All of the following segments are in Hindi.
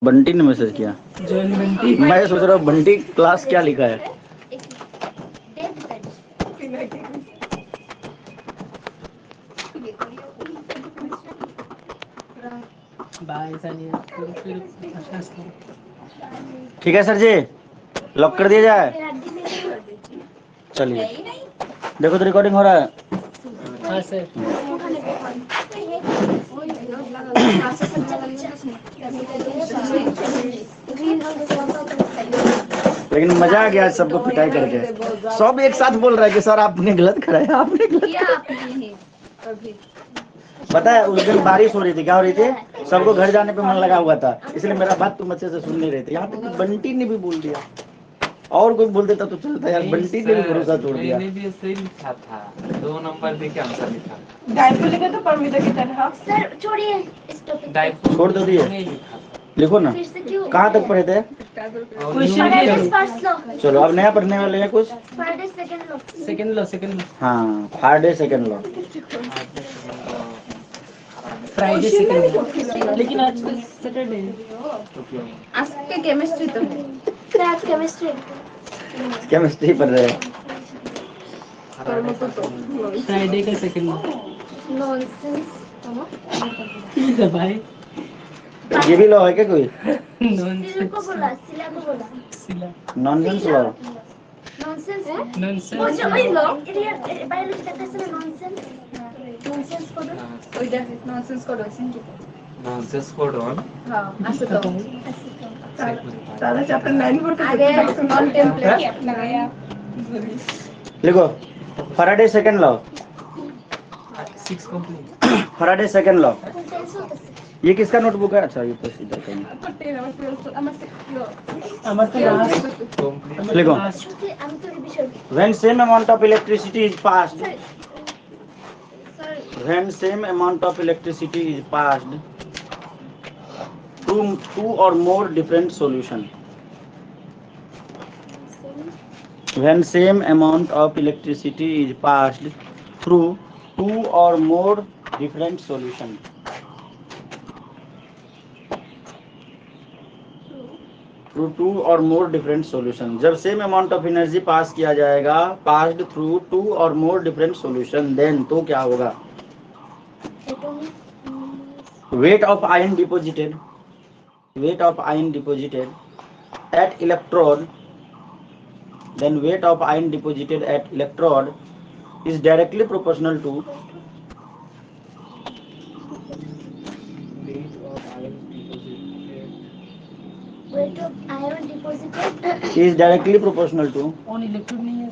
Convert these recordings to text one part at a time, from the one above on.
बंटी ने मैसेज किया। मैं सोच रहा हूँ बंटी क्लास क्या लिखा है। ठीक है सर जी, लॉक कर दिया जाए। चलिए देखो तो रिकॉर्डिंग हो रहा है। हाँ सर। लेकिन मजा आ गया सबको पिटाई करके। सब एक साथ बोल रहा है कि सर आपने गलत कराया, आपने गलत कराया। पता है उस दिन बारिश हो रही थी, क्या हो रही थी, सबको घर जाने पे मन लगा हुआ था, इसलिए मेरा बात तुम अच्छे से सुन नहीं रहे थे। यहाँ तक बंटी ने भी बोल दिया, और कोई बोल देता तो चलता यार, बंटी ने भी भरोसा तोड़ दिया। मैंने भी सही लिखा था, 2 नंबर देके आंसर लिखा था। डाइपो लिखा तो परमिता की तरह। सर छोड़िए इस टॉपिक, डाइपो छोड़ दो दिए, लिखो ना। कहाँ तक पढ़े थे? चलो अब नया पढ़ने वाले हैं कुछ। सेकंड लो। हाँ फ्राइडे सेकंड लो। फ्राइडे सेकंड, लेकिन आज तो सैटरडे है। आज के केमिस्ट्री तो है। आज केमिस्ट्री पढ़ रहे हैं। फ्राइडे का सेकंड नॉनसेंस ठीक है भाई। ये भी लॉ है क्या कोई? नॉनसेंस को बोला, सिला को बोला। सिला नॉनसेंस लॉ। नॉनसेंस है? नॉनसेंस वो जो वही लॉ बायोलॉजी का टेस्ट में नॉनसेंस कोड ওই দেখ ননসেন্স কোড আছে কি ননসেंस कोड ऑन हां असं तो তাহলে চ্যাপ্টার 9 পড়তে আগে নন টেমপ্লেट लगाया लिखो Faraday second law 6 complete. Faraday second law ये किसका नोटबुक है? अच्छा ये तो सीधा कहीं लिखो when same amount of electricity is passed, when same amount of electricity is passed through two or more different solution, when same amount of electricity is passed through two or more different solution, through two और मोर डिफरेंट सॉल्यूशन, जब same amount of energy pass किया जाएगा पास्ड थ्रू टू और मोर डिफरेंट सॉल्यूशन, देन तो क्या होगा? weight of ion deposited, weight of ion deposited at electrode, then weight of ion deposited at electrode is directly proportional to weight of ion deposited is directly proportional to on electrode नहीं है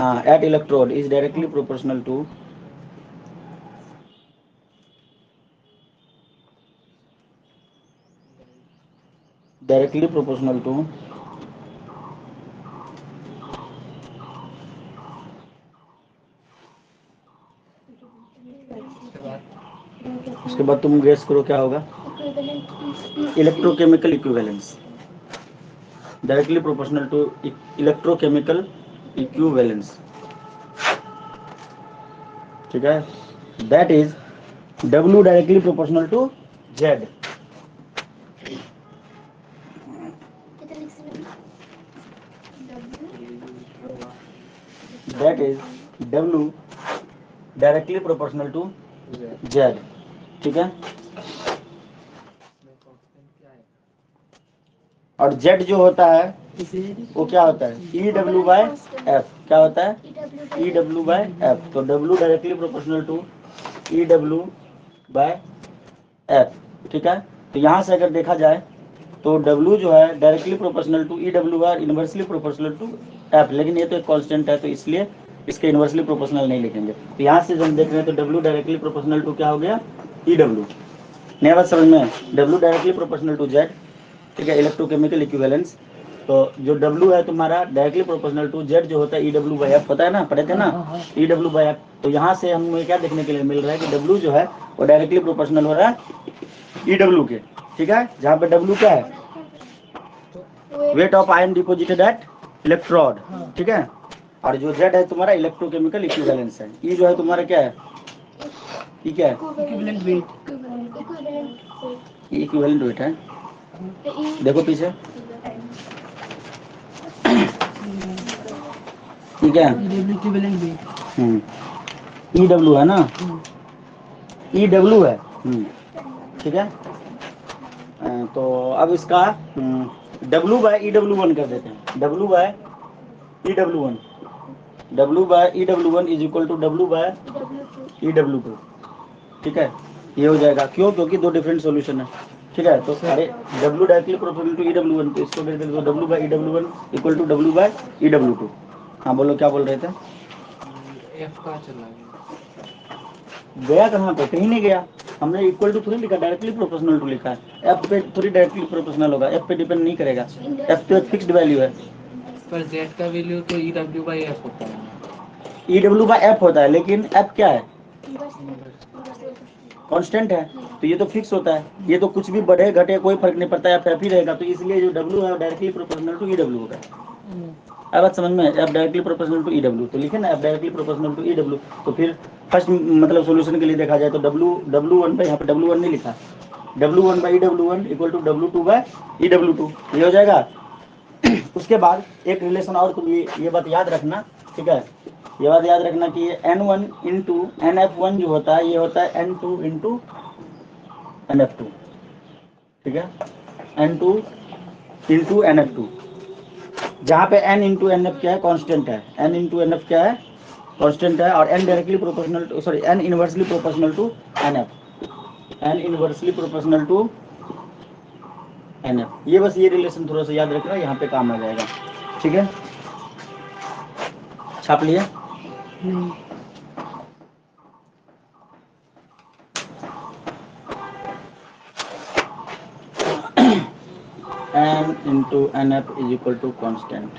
हाँ at electrode is directly proportional to directly proportional to उसके बाद तुम गेस करो क्या होगा? Electrochemical equivalence, directly proportional to electrochemical equivalence, ठीक है? That is W directly proportional to Z, that is W directly proportional to Z, ठीक है? और Z जो होता है वो क्या होता है? EW/F, क्या होता है? EW/F, तो W directly proportional to EW/F, ठीक है? तो यहाँ से अगर देखा जाए तो W जो है डायरेक्टली प्रोपोर्शनल टू EW और इनवर्सली प्रोपोर्शनल टू F, लेकिन ये तो एक कांस्टेंट है तो इसलिए इसके इनवर्सली प्रोपोर्शनल नहीं लिखेंगे। तो यहाँ से जब देख रहे हैं तो W डायरेक्टली प्रोपोर्शनल टू क्या हो गया? EW। नया बात समझ में? W directly proportional to Z, ठीक है, इलेक्ट्रोकेमिकल इक्विवेलेंस। तो जो W है तुम्हारा डायरेक्टली प्रोपोर्शनल टू Z जो होता है EW/F, पता है ना, पढ़े थे ना EW/F। तो यहाँ से हमें क्या देखने के लिए मिल रहा है कि W जो है वो डायरेक्टली प्रोपोर्शनल हो रहा है EW के, ठीक है? जहाँ पे W क्या है? Weight of ion deposited at electrode, ठीक है? और जो Z है तुम्हारा इलेक्ट्रोकेमिकल इक्विवेलेंस है। E जो है तुम्हारा क्या है? E क्या है? इक्विवेलेंट वेट, इक्विवेलेंट वेट है। देखो पीछे, ठीक है, EW है ना, EW है, ठीक है। तो अब इसका W बाय EW1 कर देते हैं, W by EW1, W by EW1 is equal to W by EW2, ठीक है। ये हो जाएगा, क्यों? क्योंकि दो डिफरेंट सॉल्यूशन है, ठीक है। तो अरे W directly proportional to EW1, तो इसको दे दो W by EW1 equal to W by EW2। हाँ बोलो, क्या बोल रहे थे? F का चला गया कहाँ पे? कहीं नहीं गया, हमने इक्वल टू थोड़ी लिखा, डायरेक्टली प्रोपोर्शनल टू लिखा है। एफ पे थोड़ी डायरेक्टली प्रोपोर्शनल होगा, एफ पे डिपेंड नहीं करेगा, एफ तो एक फिक्स्ड वैल्यू है। पर Z का वैल्यू तो EW बाई F होता है। EW बाय एफ होता है, लेकिन एफ क्या है? कांस्टेंट है, तो ये तो फिक्स होता है, ये तो कुछ भी बढ़े घटे कोई फर्क नहीं पड़ता, एफ ही रहेगा। तो इसलिए जो W है डायरेक्टली प्रोपोर्शनल टू EW होगा। अब बात समझ में है, F directly proportional to EW, तो लिखे ना F directly proportional to EW। तो फिर फर्स्ट मतलब सॉल्यूशन के लिए देखा जाए तो W1 पे, यहाँ पे W1 नहीं लिखा, W1 by EW1 equal to W2 by EW2, ये हो जाएगा। उसके बाद एक रिलेशन और, तुम ये बात याद रखना, ठीक है। ये बात याद रखना कि N1 इंटू NF1 जो होता है, ये होता है N2 इंटू NF2, ठीक है, N2 इंटू NF2, जहाँ पे N इंटू NF क्या है? कांस्टेंट है। N इंटू NF क्या है? कांस्टेंट है। और N directly proportional to, sorry, N inversely proportional to NF, N inversely proportional to NF। ये बस ये रिलेशन थोड़ा सा याद रखना, यहाँ पे काम आ जाएगा, ठीक है। छाप लिए? N into NF is equal to constant.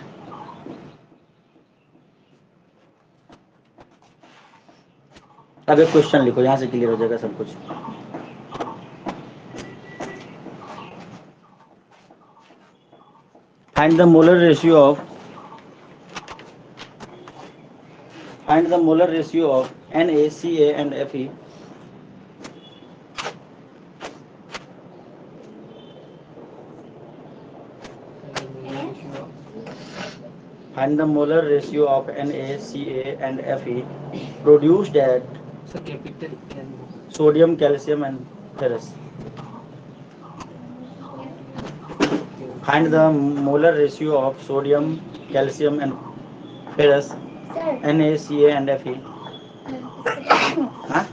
अब एक क्वेश्चन लिखो, यहाँ से क्लियर हो जाएगा सब कुछ। Find the molar ratio of NaCa and Fe Find the molar ratio of NaCa and Fe produced at So capital N. sodium, calcium and ferrous. Find the molar ratio of sodium, calcium and ferrous, NaCa and Fe. हाँ?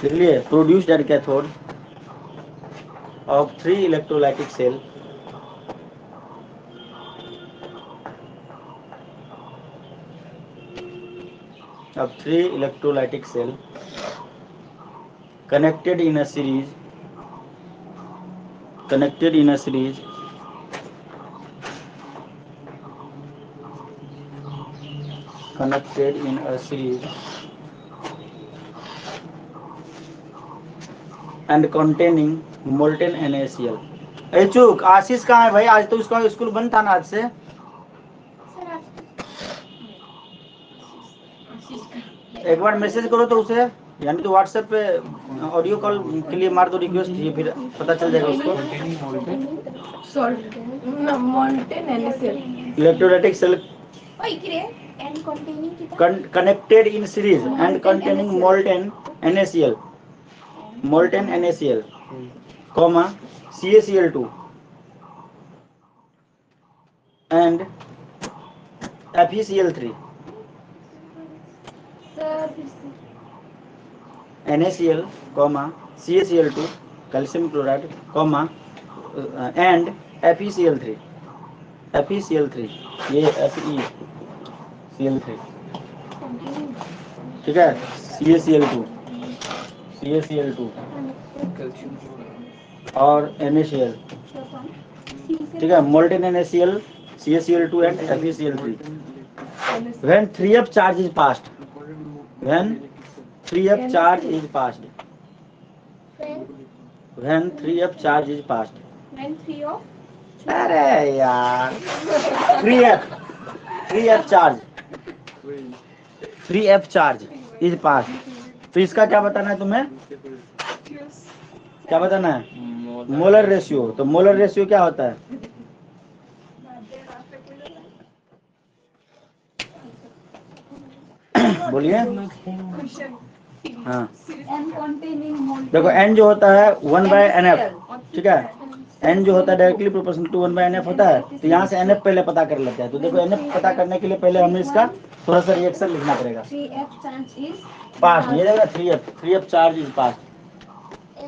लिख लिए? Produced at cathode of 3 electrolytic cell connected in a series and containing molten NaCl। चूक आशीष कहाँ है भाई? आज तो उसका स्कूल बंद था ना, आज से। एक बार मैसेज करो तो उसे, यानी तो व्हाट्सएप पे ऑडियो कॉल के लिए मार दो रिक्वेस्ट, ये फिर पता चल जाएगा उसको। Electrolytic cell connected in series and containing molten NaCl, comma CaCl2 and FeCl3, NaCl, comma CaCl2 calcium chloride, comma and FeCl3, ये FeCl3, ठीक है। CaCl2 और NaCl, ठीक है। molten NaCl, CaCl2 and FeCl3 when 3F charge is passed, when 3F charge is passed, अरे यार 3F charge is passed, तो इसका क्या बताना है तुम्हें? क्या बताना है? Molar ratio. तो मोलर रेशियो क्या होता है? बोलिए। हाँ देखो n जो होता है 1/nf, ठीक है। n जो होता है डायरेक्टली प्रोपोर्शनल टू 1/nf होता है। तो यहाँ से nf पहले पता कर लेते हैं। तो देखो nf पता करने के लिए पहले हमें इसका थोड़ा सा रिएक्शन लिखना पड़ेगा। पास्ट ये रहेगा 3f charge is past.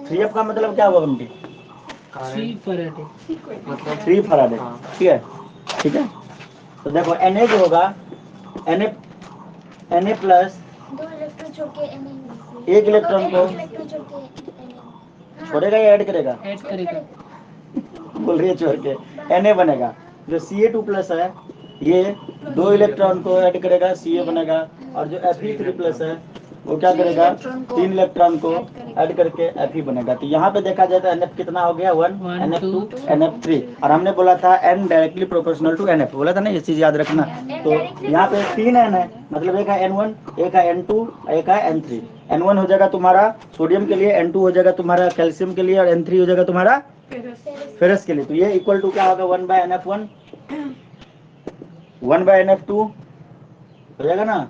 3f का मतलब क्या हुआ बंटी? 3 फैराडे मतलब 3 फराडे, ठीक है। ठीक है, तो देखो Na जो होगा Na प्लस 2 इलेक्ट्रॉन छोड़ के Na, एक इलेक्ट्रॉन को इलेक्ट्रॉन छोड़ के Na, छोड़ेगा या ऐड करेगा? ऐड करेगा। बोल रही है छोड़ के Na बनेगा। जो Ca2 प्लस है ये 2 इलेक्ट्रॉन को ऐड करेगा, Ca बनेगा। और जो Fe3 प्लस है वो क्या करेगा? 3 इलेक्ट्रॉन को ऐड करके Fe बनेगा। तो यहाँ पे देखा जाए तो NF कितना हो गया? 1 NF2 NF3। और हमने बोला था N directly proportional to NF, बोला था ना, ये चीज याद रखना। तो यहाँ पे 3 N है, मतलब एक है N1, एक है N2, एक है N3। N1 हो जाएगा तुम्हारा सोडियम के लिए, N2 हो जाएगा तुम्हारा कैल्शियम के लिए, और N3 हो जाएगा तुम्हारा फेरस के लिए। तो ये इक्वल टू क्या होगा? 1/NF1 1/NF2 हो जाएगा ना,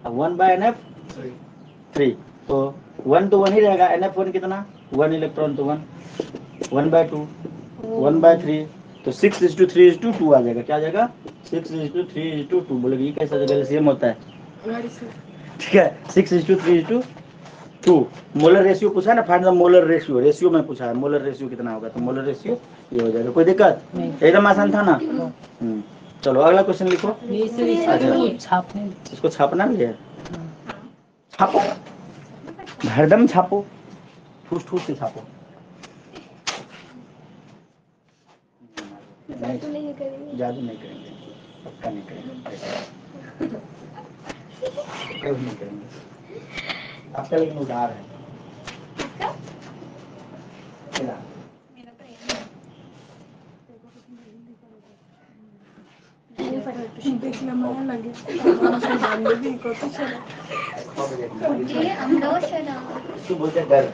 1/NF3। तो 1 तो 1 ही रहेगा। NF1 कितना? 1 इलेक्ट्रॉन तो 1 1/2 1/3। तो 6:3:2 आ जाएगा। क्या आ जाएगा? 6:3:2। बोलोगे ये कैसा एलसीएम होता है? ठीक है, 6:3:2। मोलर रेशियो पूछा है ना, find the molar ratio. Ratio में पूछा है मोलर रेशियो कितना होगा, तो मोलर रेशियो ये हो जाएगा। कोई दिक्कत? एकदम आसान था ना। चलो अगला क्वेश्चन लिखो। अच्छा, छापने इसको छापना भी है? छापो, हरदम छापो, ठूस ठूस से छापो। जादू नहीं करेंगे। जादू नहीं करेंगे, पक्का नहीं करेंगे, कभी नहीं करेंगे। आपका लेकिन उधार है। मेरा देखना माया लगे हम लोग तू बोलते डर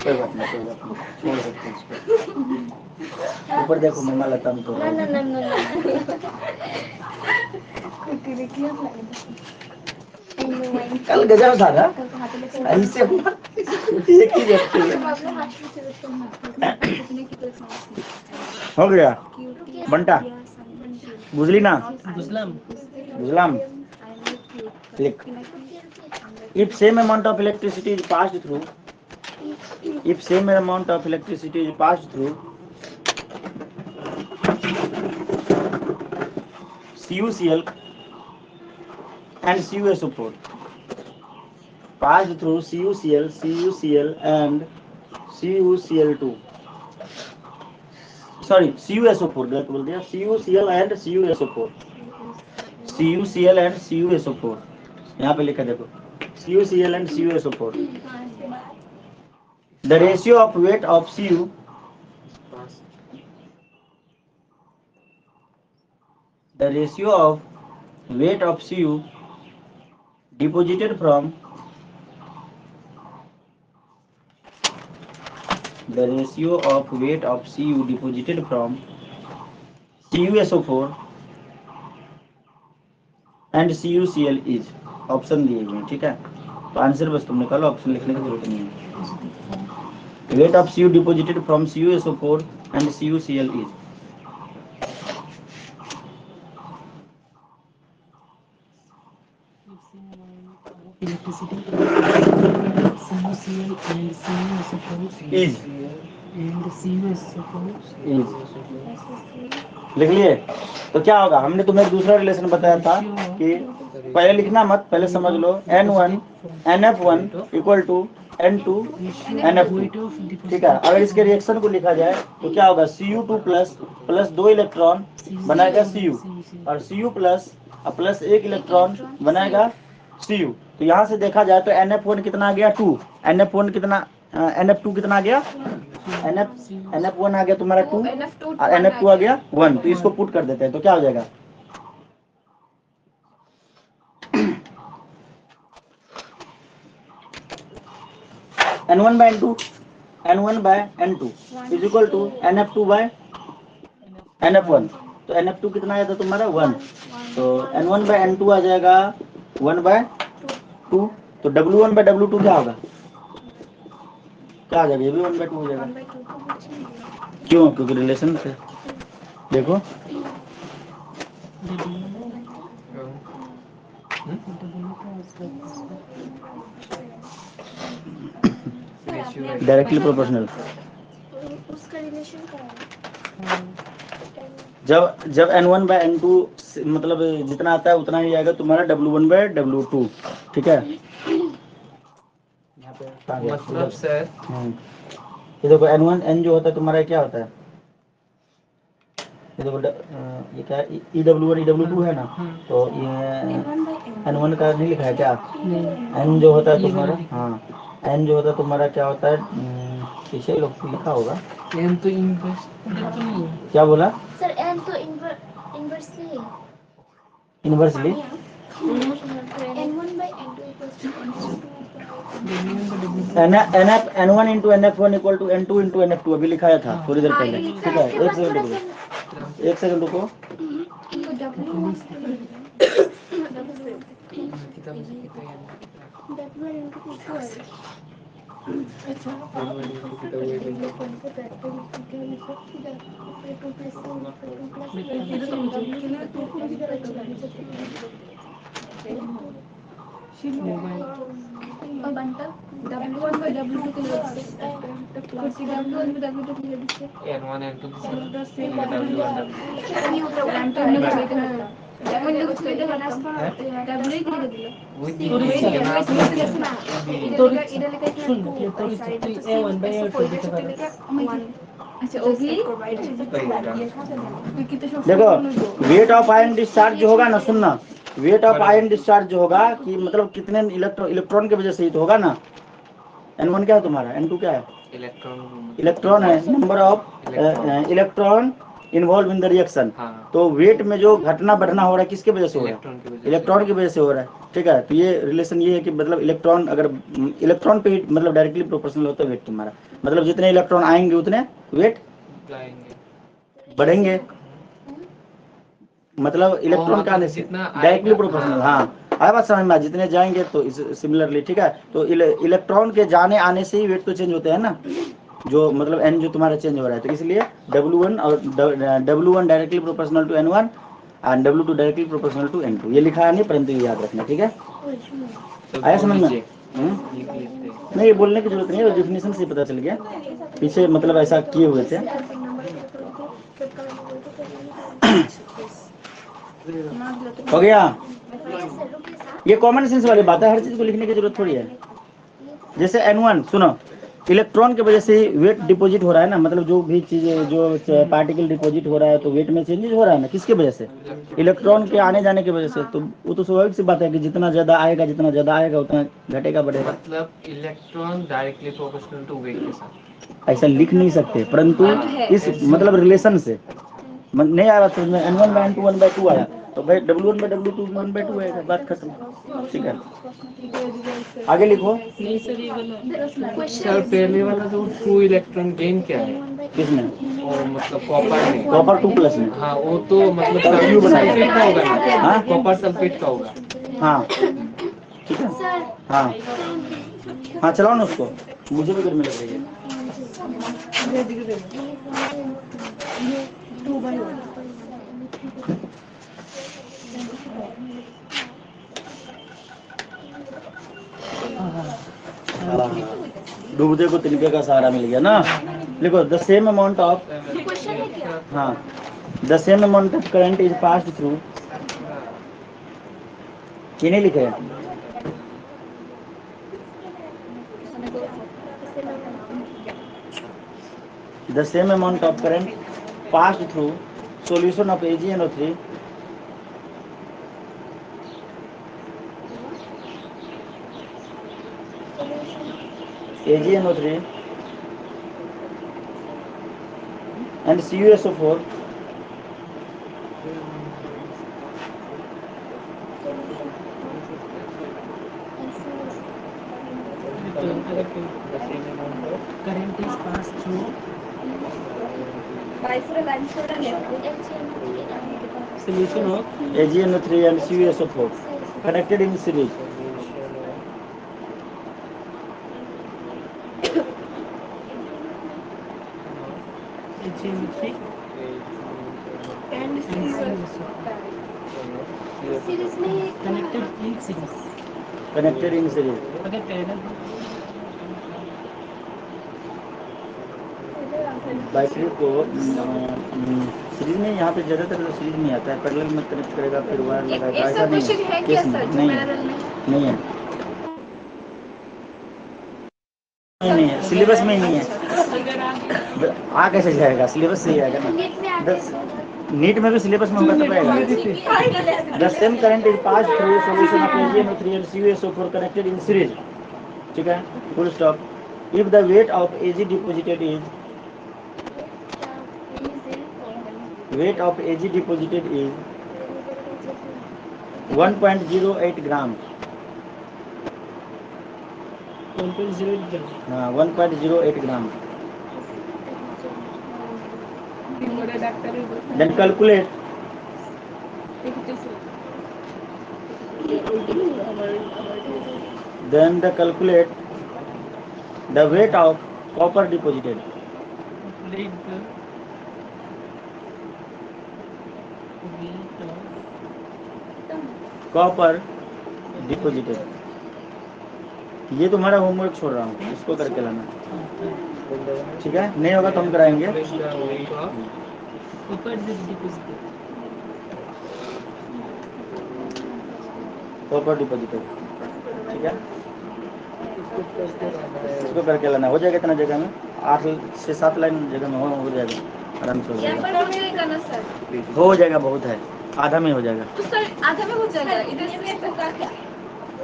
कोई बात नहीं, कोई बात नहीं, छोड़ सकते हैं इसको। ऊपर देखो मम्मा लता में तो ना ना ना ना कल गजब था ना, ऐसे एक ही व्यक्ति है। हो गया बंटा, बुझली ना? बुझलाम। Click. If same amount of electricity is passed through, if same amount of electricity is passed through CuCl and CuSO4, passed through CuCl and CuCl2, sorry CuSO4, गलत बोल दिया, CuCl and CuSO4, CuCl and CuSO4, यहाँ पे लिखा देखो CuCl and CuSO4. The ratio of weight of Cu, the ratio of weight of Cu deposited from the ratio of weight of Cu deposited from CuSO4 and CuCl is, option दिए हुए हैं, ठीक है। तो आंसर बस तुम निकालो, ऑप्शन लिखने की जरूरत नहीं है। Weight of Cu deposited from CuSO4 and CuCl is, electricity CuCl and CuSO4 is and CuSO4 is लिख लिए। तो क्या होगा, हमने तुम्हें एक दूसरा रिलेशन बताया था कि पहले लिखना मत, पहले समझ लो। N1 NF1 equal to N2 NF2, ठीक है। अगर इसके रिएक्शन को लिखा जाए तो क्या होगा? Cu2 प्लस 2 इलेक्ट्रॉन बनाएगा Cu, और Cu प्लस 1 इलेक्ट्रॉन बनाएगा Cu। तो यहाँ से देखा जाए तो NF1 कितना आ गया? 2। NF1 कितना, NF2 कितना आ गया? NF1 आ गया तुम्हारा 2 और NF2 आ गया 1। तो इसको पुट कर देते हैं तो क्या हो जाएगा? N1 by N2, N1 by N2 is equal to NF2 by NF1। तो NF2 कितना आया था तुम्हारा 1, तो N1 by N2 आ जाएगा 1 by 2। तो W1 by W2 क्या होगा, क्या आ जाएगा, ये भी 1 by 2 हो जाएगा। क्यों, क्योंकि रिलेशन से देखो डायरेक्टली प्रोपोर्शनल। उसका रिलेशन क्या है? जब N1 by N2 मतलब जितना आता है उतना ही आएगा तुम्हारा W1 by W2, ठीक है। यहाँ पे कहाँ गया? मतलब सर ये देखो N1 N जो होता है तुम्हारा क्या होता है, ये देखो ये क्या है, EW1 EW2 है ना, तो ये N1 का नहीं लिखा है क्या, N जो होता है तुम्हारा, हाँ N जो होता है तुम्हारा क्या होता है, पीछे लोग लिखा होगा एन तो इनवर्स तो नहीं है। क्या बोला, सर एन तो इनवर्सली है। Inversely N1 by N2 equals to N1 into NF1 equal to N2 into NF2 अभी लिखाया था थोड़ी देर पहले, ठीक है। एक सेकंड रुको, एक सेकंड रुको। N1 N2 देखो वेट ऑफ आयन डिस्चार्ज जो होगा ना, सुनना, वेट ऑफ आयन डिस्चार्ज जो होगा कि मतलब कितने इलेक्ट्रॉन की वजह से ही तो होगा ना। N1 क्या है तुम्हारा, N2 क्या है, इलेक्ट्रॉन है, number of electron involve in the reaction. तो वेट में जो घटना बढ़ना हो रहा है किसके वजह से हो रहा है, इलेक्ट्रॉन की वजह से हो रहा है, ठीक है। तो ये रिलेशन ये है कि मतलब इलेक्ट्रॉन अगर इलेक्ट्रॉन पे मतलब डायरेक्टली प्रोपोर्शनल होता है वेट तुम्हारा, मतलब जितने इलेक्ट्रॉन आएंगे उतने वेट बढ़ेंगे, मतलब इलेक्ट्रॉन का आने से डायरेक्टली प्रोपोर्शनल। हाँ आया बात समझ में, जितने जाएंगे तो सिमिलरली, ठीक है। तो इलेक्ट्रॉन के जाने आने से ही वेट तो चेंज होते हैं ना, जो मतलब N जो तुम्हारा चेंज हो रहा है, तो इसलिए W1 और W1 directly proportional to N1 and W2 directly proportional to N2। ये लिखा है नहीं, परंतु ये याद रखना, ठीक है। आया समझ में? नहीं ये बोलने की जरूरत नहीं है, डिफिनेशन से पता चल गया, पीछे मतलब ऐसा किए हुए थे। हो गया, ये कॉमन सेंस वाली बात है, हर चीज को लिखने की जरूरत थोड़ी है। जैसे N1 सुनो, इलेक्ट्रॉन की वजह से वेट डिपॉजिट हो रहा है ना, मतलब जो भी चीज जो पार्टिकल डिपॉजिट हो रहा है तो वेट में चेंजेस हो रहा है ना, किसके वजह से, इलेक्ट्रॉन के आने जाने की वजह से। तो वो तो स्वाभाविक सी बात है कि जितना ज्यादा आएगा उतना घटेगा बढ़ेगा। मतलब electron directly proportional to weight के साथ ऐसा लिख नहीं सकते, परंतु इस मतलब रिलेशन से नहीं आया समझ में। N1 by N2 1/2 आया, तो भाई W1 by W2 1/2 आएगा, बात खत्म, ठीक है। आगे लिखो। सर पहले वाला जो 2 इलेक्ट्रॉन गेन क्या है, किसमें, और मतलब कॉपर में, कॉपर 2+ में, हाँ वो तो मतलब क्यों बनाया? सल्फेट का होगा ना, हाँ कॉपर सल्फेट का होगा। हाँ ठीक है, हाँ हाँ चलाओ ना उसको, मुझे भी गर्मी लग रही है। डूबते को तिनके का सहारा मिल गया ना। लिखो द सेम अमाउंट ऑफ, हाँ the same amount of current is passed through, ये नहीं लिखे हैं, the same amount of current passed through solution of AgNO3 and CuSO4 And अगर कोई current is passed through solution of AgNO3 and CuSO4 connected in series. HNO3 And series में connected in series. Connected in series. अगर पैरेलल बैटरी को सीरीज में यहाँ पे ज़्यादातर तो सीरीज में आता है, पैरेलल में कनेक्ट करेगा फिर वायर लगाएगा, ऐसा नहीं क्वेश्चन है क्या सर जो नहीं पैरेलल में नहीं है नहीं है, सिलेबस में ही नहीं है। आ कैसे जाएगा, सिलेबस से ही आएगा ना। नीट में आते हैं नीट में भी सिलेबस में होगा तो आएगा। The same current is pass through solution of AgNO3 and CuSO4 connected in series. ठीक है, full stop. If the weight of Ag deposited is weight of Ag deposited is 1.08 gram. 1.08 ग्राम। हाँ, 1.08 gram. Then calculate. Then the calculate the weight of copper deposited. Calculate the weight of Copper deposited. ये तुम्हारा होमवर्क छोड़ रहा हूँ, इसको करके लाना। ठीक है, नहीं होगा तो हम कराएंगे। copper deposited. Copper deposited. ठीक है, इसको करके लाना। हो जाएगा इतना जगह में, 8 से 7 लाइन जगह में हो जाएगा, आराम से हो जाएगा। हो जाएगा, बहुत है, आधा में हो जाएगा। तो सर आधा में हो जाएगा, इधर से होगा क्या?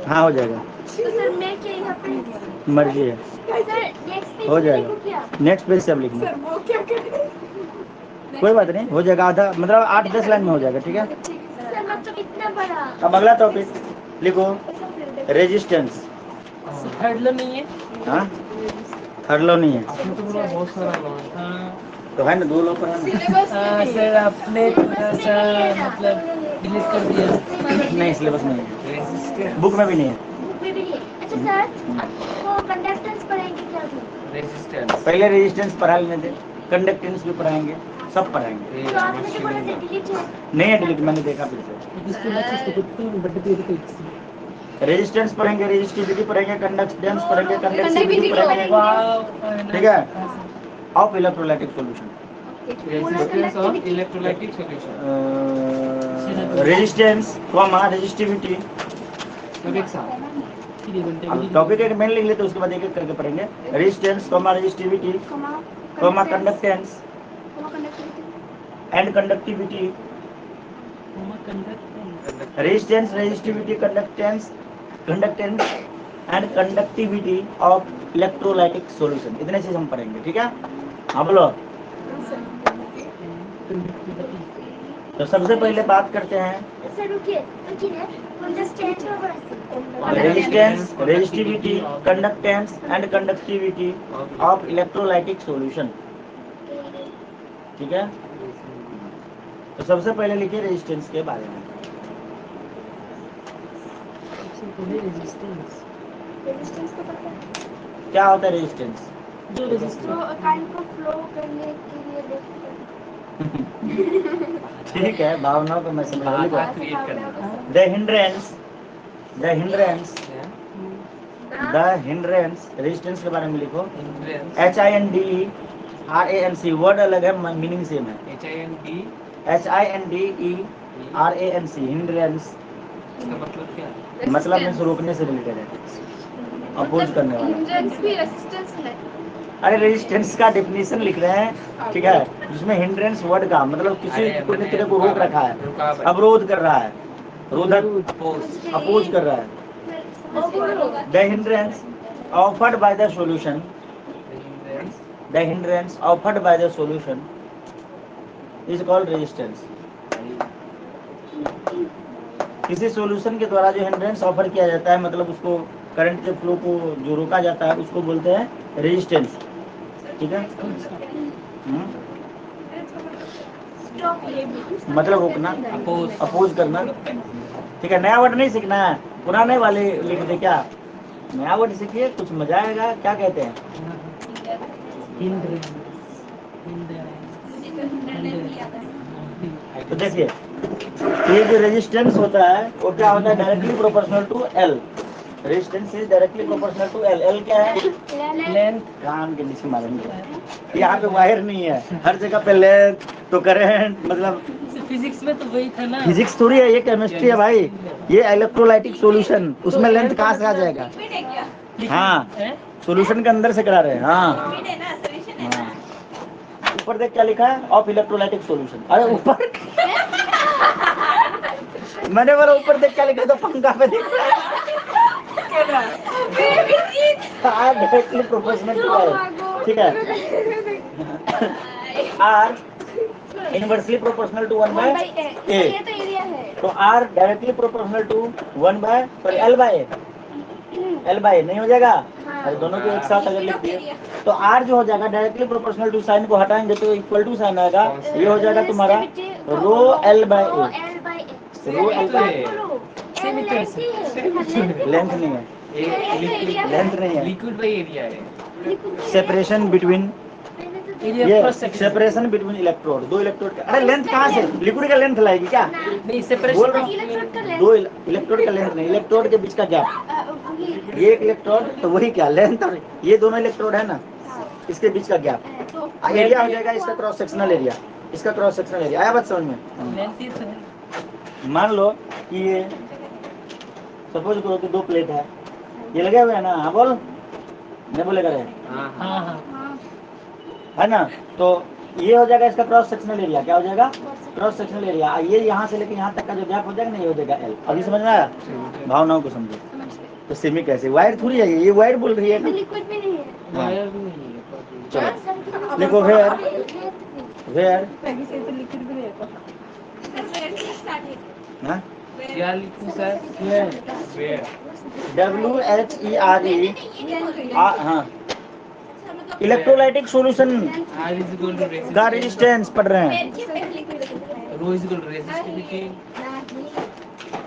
हाँ हो जाएगा, तो सर मैं क्या यहाँ पे मर्जी है, सर नेक्स्ट पेज हो जाएगा। नेक्स्ट पेज से अब लिखना, सर वो क्या करें? कोई बात नहीं, हो जाएगा आधा, मतलब 8-10 लाइन में हो जाएगा। ठीक है, सर मतलब इतना बड़ा अब अगला टॉपिक लिखो, रेजिस्टेंस। थर्ड लो नहीं है। हाँ, थर्ड लॉ नहीं है आपने तो बोला बहुत सारा लो है। तो है ना, 2 लॉ पर है ना। सर आपने थोड़ा सा मतलब डिलीट कर दिया। नहीं, सिलेबस में नहीं है, बुक में भी नहीं है। बुक में भी नहीं है। अच्छा सर वो कंडक्टेंस पढ़ाएंगे क्या अभी? रेजिस्टेंस पहले रेजिस्टेंस पढ़ा लेने दे, कंडक्टेंस भी पढ़ाएंगे, सब पढ़ाएंगे। तो आपने जो बोला था डिलीट है। नहीं है डिलीट, मैंने देखा फिर से। रेजिस्टेंस पढ़ेंगे, रेजिस्टिविटी पढ़ेंगे, कंडक्टेंस पढ़ेंगे, कंडक्टिविटी पढ़ेंगे। ठीक है, of electrolytic solution, resistance of electrolytic solution. Resistance comma resistivity. सब एक साथ। टॉपिक एक मेन लिख लेते, उसके बाद एक एक करके पढ़ेंगे। Resistance comma resistivity comma conductance and conductivity. Resistance, resistivity, conductance and conductivity of electrolytic solution, इतने चीज हम पढ़ेंगे। ठीक है, हाँ बोलो। तो सबसे पहले बात करते हैं सर रुकिए resistance, resistivity, conductance and conductivity of electrolytic solution. ठीक है, तो सबसे पहले लिखिए रेजिस्टेंस के बारे में। रेजिस्टेंस को पता है? क्या होता है रेजिस्टेंस? जो रेजिस्टेंस करंट को फ्लो करने के लिए ठीक है, भावनाओं को मैं समझा क्रिएट करना। द हिंड्रेंस रेजिस्टेंस के बारे में लिखो। HINDERANC, वर्ड अलग है, मीनिंग सेम है। HINDERANC, हिंड्रेंस इसका मतलब क्या है? मतलब में रोकने से रिलेटेड है, अपोज करने वाला। हिंड्रेंस भी रेजिस्टेंस है। अरे रेजिस्टेंस का डेफिनेशन लिख रहे हैं, ठीक है, जिसमें हिंड्रेंस वर्ड का मतलब किसी को तरह को रोक रखा है, अवरोध कर रहा है, रोधक, अपोज कर रहा है। The hindrance offered by the solution, the hindrance offered by the solution is called resistance. किसी सॉल्यूशन के द्वारा जो हिंड्रेंस ऑफर किया जाता है, मतलब उसको करंट के फ्लो को जो रोका जाता है उसको बोलते हैं रेजिस्टेंस। ठीक है, मतलब रोकना, अपोज करना। ठीक है, नया वर्ड नहीं सीखना है, पुराने वाले लिख दे क्या, नया वर्ड सीखिए, कुछ मजा आएगा। क्या कहते हैं? तो देखिए, ये जो रेजिस्टेंस होता है वो क्या होता है? Directly proportional to L. Resistance is directly proportional to L. L क्या है? लेंथ। कान के नीचे मारेंगे, यहाँ पे वायर नहीं है, हर जगह पे लेंथ तो करंट, मतलब फिजिक्स में तो वही था ना। फिजिक्स थोड़ी है, ये केमिस्ट्री है भाई, ये इलेक्ट्रोलाइटिक सॉल्यूशन, उसमें लेंथ कहाँ से आ जाएगा? हाँ, सॉल्यूशन के अंदर से करा रहे हैं। हाँ, ऊपर देख क्या लिखा है? Of electrolytic solution. अरे ऊपर मैंने बोला ऊपर देख क्या लिखा है, तो पंखा पे देख रहा है। Directly proportional to L. ठीक है, R inversely proportional to 1 by A. ये तो एरिया है। तो R directly proportional to 1 by sorry L by A. L by नहीं हो जाएगा? अरे दोनों को एक साथ अगर लिख दिए तो आर जो हो जाएगा डायरेक्टली प्रोपोर्शनल टू, साइन को हटाएंगे तो इक्वल टू साइन आएगा, ये हो जाएगा तुम्हारा रो L by A. Row L by A, length नहीं है, लेंथ नहीं है, लिक्विड बाय एरिया है। सेपरेशन बिटवीन, ये सेपरेशन बिटवीन इलेक्ट्रोड, दो इलेक्ट्रोड। अरे लेंथ कहाँ से? लिक्विड का लेंथ लाएगी क्या? नहीं, बोल सेपरेशन। रहा हूँ, दो इलेक्ट्रोड का लेंथ नहीं, इलेक्ट्रोड के बीच का गैप। ये एक इलेक्ट्रोड तो वही क्या लेंथ, और ये दोनों इलेक्ट्रोड है ना, इसके बीच का गैप एरिया हो जाएगा, इसका क्रॉस सेक्शनल एरिया, इसका क्रॉस सेक्शनल एरिया। आया बात समझ में? लेंथ ही तो है। मान लो कि ये सपोज करो कि दो प्लेट है, ये लगे हुए है ना, हाँ बोल, नहीं बोलेगा रे, हाँ हाँ। है ना? तो ये हो जाएगा इसका क्रॉस सेक्शनल एरिया। क्या हो जाएगा? Cross sectional area. ये यहाँ से लेके यहाँ तक का जो गैप हो जाएगा ना, ये हो जाएगा एल। अभी समझ में आया? भावनाओं को समझो। तो सेमी कैसे? वायर थोड़ी है ये वायर बोल रही है ना। लिक्विड भी नहीं है। वायर भी नहीं है। चलो लिखो वेयर, वेयर लिक्विड भी नहीं है। क्या लिखूं सर? WHERE, हाँ, electrolytic solution R is equal to का रेजिस्टेंस पढ़ रहे हैं। Rho is equal to resistivity.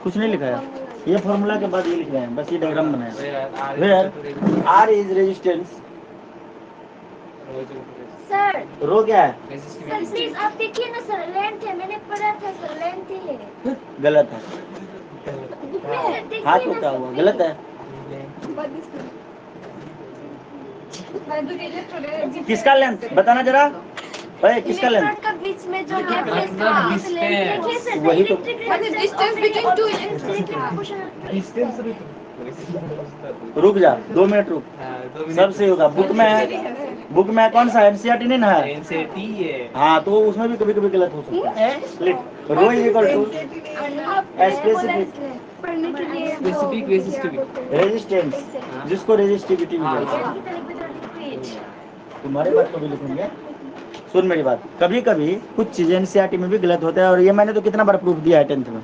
कुछ नहीं लिखा है, ये फॉर्मूला के बाद ये लिख रहे हैं, बस ये डायग्राम बनाया। Where R is where equal to resistance. R is resistance, Rho is equal to sir rho क्या है? Sir resistivity. प्लीज आप देखिए ना सर, लेंथ है, मैंने पढ़ा था सर, लेंथ ही है। गलत है। देखिए हाथ को ना क्या सर, हुआ? गलत है। किसका लेंथ बताना जरा भाई, किसका लेंथ? इलेक्ट्रॉन का बीच में जो गैप है मतलब उस लेंथ देखिए सर, वही तो। Distance between two electron. Distance रुक जा 2 मिनट रुक, सबसे होगा। बुक में कौन सा एनसीईआरटी नहीं ना है? NCT है। हाँ, तो उसमें भी कभी कभी गलत हो सकता है। रो इज इक्वल टू पढ़ने के लिए Specific resistivity. रेजिस्टेंस, जिसको रेजिस्टिविटी भी बोलते हैं। तुम्हारे बात को भी लिखेंगे। सुन मेरी बात, कभी कभी कुछ चीजें एनसीईआरटी में भी गलत होता है, और ये मैंने तो कितना बार प्रूफ दिया है 10th में।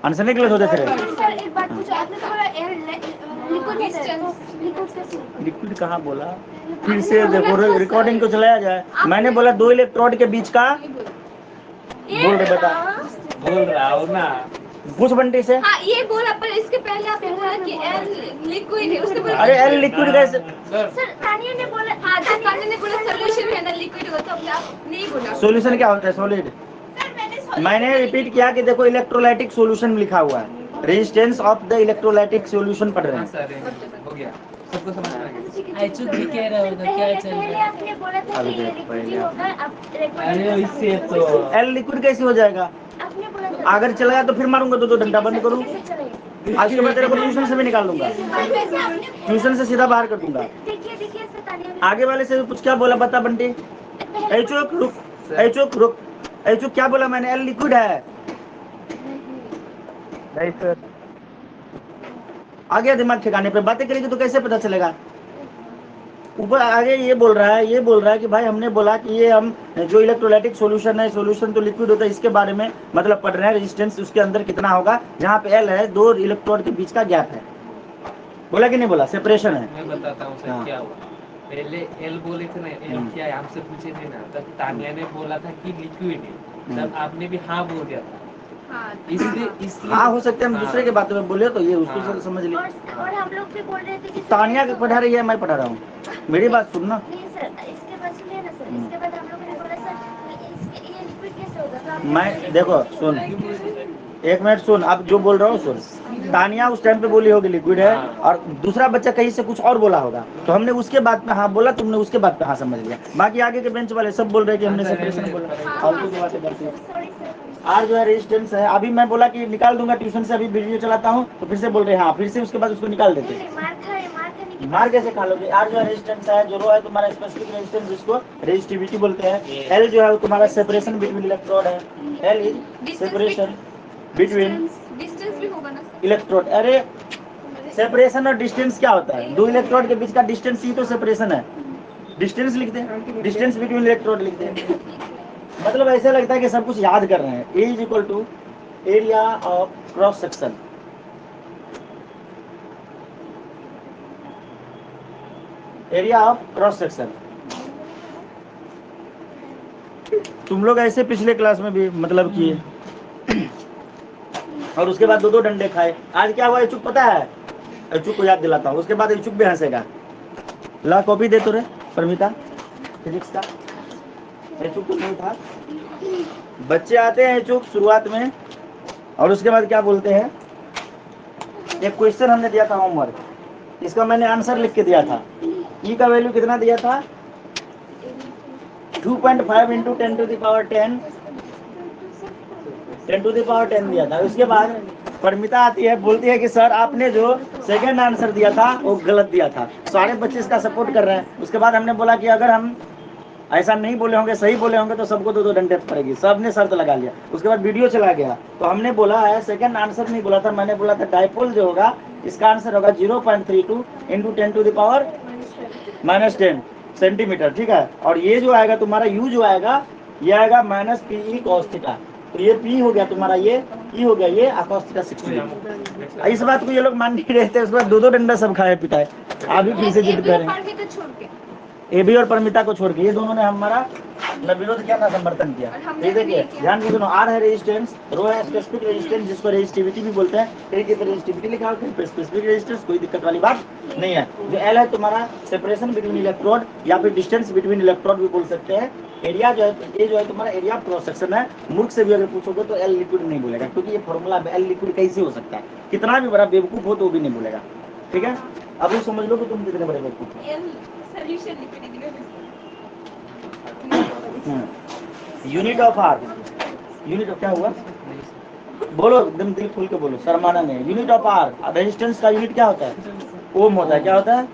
आंसर नहीं गलत होते थे। सर एक बात पूछो, आपने तो बोला एयर लिक्विड कहाँ बोला? फिर से देखो, रिकॉर्डिंग को चलाया जाए। मैंने बोला दो इलेक्ट्रोड के बीच का, बोल रहे बता, बोल रहा हूँ ना। पूछ बंटी से। हाँ ये बोला, पर इसके पहले आपने बोला कि एयर लिक्विड है, उसने बोला अरे एल लिक्विड कैसे? सर तानिया ने बोला, हाँ जब तानिया ने बोला सॉल्यूशन है ना लिक्विड हो, तो आप नहीं बोला। सॉल्यूशन क्या होता है? सॉलिड। मैंने रिपीट किया कि देखो इलेक्ट्रोलाइटिक सॉल्यूशन लिखा हुआ है, resistance of the electrolytic solution पढ़ रहे हाँ हैं। सर, हो गया, सबको समझ में आ गया। आइचुक भी कह रहा होगा क्या चल पहले रहा है। आपने बोला था अभी कि ये देख, लिक्विड पहले ही होगा, अब अरे इससे तो एल लिक्विड कैसे हो जाएगा? आपने बोला था। अगर चला गया तो फिर मारूंगा, दो डंडा बंद करूं। कैसे चलेगा? आज के बाद तेरे को ट्यूशन से भी निकाल दूंगा, ट्यूशन से सीधा बाहर कर दूंगा। देखिए देखिए सर, तानिया ने आगे वाले से कुछ क्या बोला बता बंटी। ऐचुक रुक, ऐचुक रुक, ऐचुक क्या बोला मैंने? एल लिक्विड है। नहीं सर, आ गया दिमाग ठिकाने पे। बातें करेगी तो कैसे पता चलेगा? ऊपर आगे ये बोल रहा है कि भाई हमने बोला कि ये हम जो इलेक्ट्रोलाइटिक सॉल्यूशन है, सॉल्यूशन तो लिक्विड होता है, इसके बारे में मतलब पढ़ रहे हैं। रेजिस्टेंस उसके अंदर कितना होगा, जहाँ पे एल है, दो इलेक्ट्रोड के बीच का गैप है। बोला कि नहीं बोला? सेपरेशन है। मैं बताता हूँ हाँ। सर क्या हुआ। पहले एल बोले थे ना, एल क्या है हमसे पूछे थे ना, तब तानिया ने बोला था कि लिक्विड है, तब आपने भी हाँ बोल दिया था। हाँ इसलिए हाँ हो सकता है हम हाँ। दूसरे के बातों में बोले तो ये उसको हाँ। समझ लिया। और हम लोग भी बोल रहे थे कि तानिया के पढ़ा रही है, मैं पढ़ा रहा हूँ, मेरी बात सुनना। नहीं सर, इसके बाद सुनिए ना सर, इसके बाद हम लोगों ने बोला सर ये लिक्विड कैसे होगा, तो आपने मैं बोला देखो liquid सुन, है। एक मिनट सुन, अब जो बोल रहा हूँ सुन। तानिया उस टाइम पे बोली होगी लिक्विड है, और दूसरा बच्चा कहीं से कुछ और बोला होगा, तो हमने उसके बाद में हाँ बोला, तुमने उसके बाद में हाँ समझ लिया। बाकी आगे के बेंच वाले सब बोल रहे हैं कि हमने सेपरेशन बोला। फालतू की बातें करती है। Sorry sir. आर जो है रेजिस्टेंस है, अभी मैं बोला कि निकाल दूंगा ट्यूशन से, अभी वीडियो चलाता हूँ तो फिर से बोल रहे हैं हाँ, फिर से उसके बाद उसको निकाल देते हैं। मार खाने की मार कैसे खा लोगे? आर जो है रेजिस्टेंस है, जो रो है तुम्हारा स्पेसिफिक रेजिस्टेंस, जिसको रेजिस्टिविटी बोलते हैं। एल जो है वो तुम्हारा सेपरेशन बिटवीन इलेक्ट्रोड है। L is separation between distance भी होगा ना सर? इलेक्ट्रोड। अरे सेपरेशन और डिस्टेंस क्या होता है? दो इलेक्ट्रोड के बीच का डिस्टेंस ही तो सेपरेशन है। डिस्टेंस लिखते हैं, डिस्टेंस बिटवीन इलेक्ट्रोड लिखते हैं। मतलब ऐसा लगता है कि सब कुछ याद कर रहे हैं। A is equal to area of cross section, area of cross section. तुम लोग ऐसे पिछले क्लास में भी मतलब किए, और उसके बाद दो दो डंडे खाए। आज क्या हुआ इचुक पता है? इचुक को याद दिलाता हूँ, उसके बाद इचुक भी हंसेगा। ला कॉपी दे तो रे परमिता फिजिक्स का। इचुक तो नहीं था। बच्चे आते हैं इचुक शुरुआत में, और उसके बाद क्या बोलते हैं, एक क्वेश्चन हमने दिया था होमवर्क, इसका मैंने आंसर लिख के दिया था। ई का वैल्यू कितना दिया था? 2.5 into 10 to the power 10, 10 to the power 10 दिया था। उसके बाद परमिता आती है, बोलती है कि सर आपने जो सेकंड आंसर दिया था वो गलत दिया था। सारे बच्चे इसका सपोर्ट कर रहे हैं। उसके बाद हमने बोला कि अगर हम ऐसा नहीं बोले होंगे, सही बोले होंगे, तो सबको दो दो डंडे पड़ेगी। सबने शर्त लगा लिया। उसके बाद वीडियो चला गया, तो हमने बोला है सेकंड आंसर नहीं बोला था, मैंने बोला था डाइपोल जो होगा इसका आंसर होगा 0.32 into 10 to the power -10 centimetre. ठीक है, और ये जो आएगा तुम्हारा यू जो आएगा, ये आएगा -PE cos थीटा। तो ये P हो गया तुम्हारा, ये E हो गया, ये cos थीटा 60। इस बात को ये लोग मान नहीं रहे थे। उसके बाद दो दो डंडा सब खाए पिटाए। आप भी फिर से जिद करें। तो छोड़ के एबी और परमिता को छोड़ के ये दोनों ने हमारा मतलब विरोध किया ना, समर्थन किया। ये देखिए ध्यान से सुनो, आर है रेजिस्टेंस, रो है स्पेसिफिक रेजिस्टेंस जिसको रेजिस्टिविटी भी बोलते हैं। कहीं की रेजिस्टिविटी लिखा हो, कहीं स्पेसिफिक रेजिस्टेंस, कोई दिक्कत वाली बात नहीं है। जो एल है तुम्हारा सेपरेशन बिटवीन इलेक्ट्रोड, या फिर डिस्टेंस बिटवीन इलेक्ट्रोड भी बोल सकते हैं। एरिया जो है, ये जो है तुम्हारा एरिया ऑफ क्रॉस सेक्शन है। मूर्ख से भी अगर पूछोगे तो एल लिक्विड नहीं बोलेगा, क्योंकि ये फॉर्मूला एल लिक्विड कैसे हो सकता है? कितना भी बड़ा बेवकूफ हो तो भी नहीं बोलेगा। ठीक है, अभी समझ लो कि तुम कितने बड़े बेवकूफ हो। Solution liquid unit of R, unit of क्या हुआ? बोलो एकदम दिल खोल के बोलो, शर्माना नहीं। यूनिट ऑफ आर, रेजिस्टेंस का यूनिट क्या होता है? ओम होता है। क्या होता है?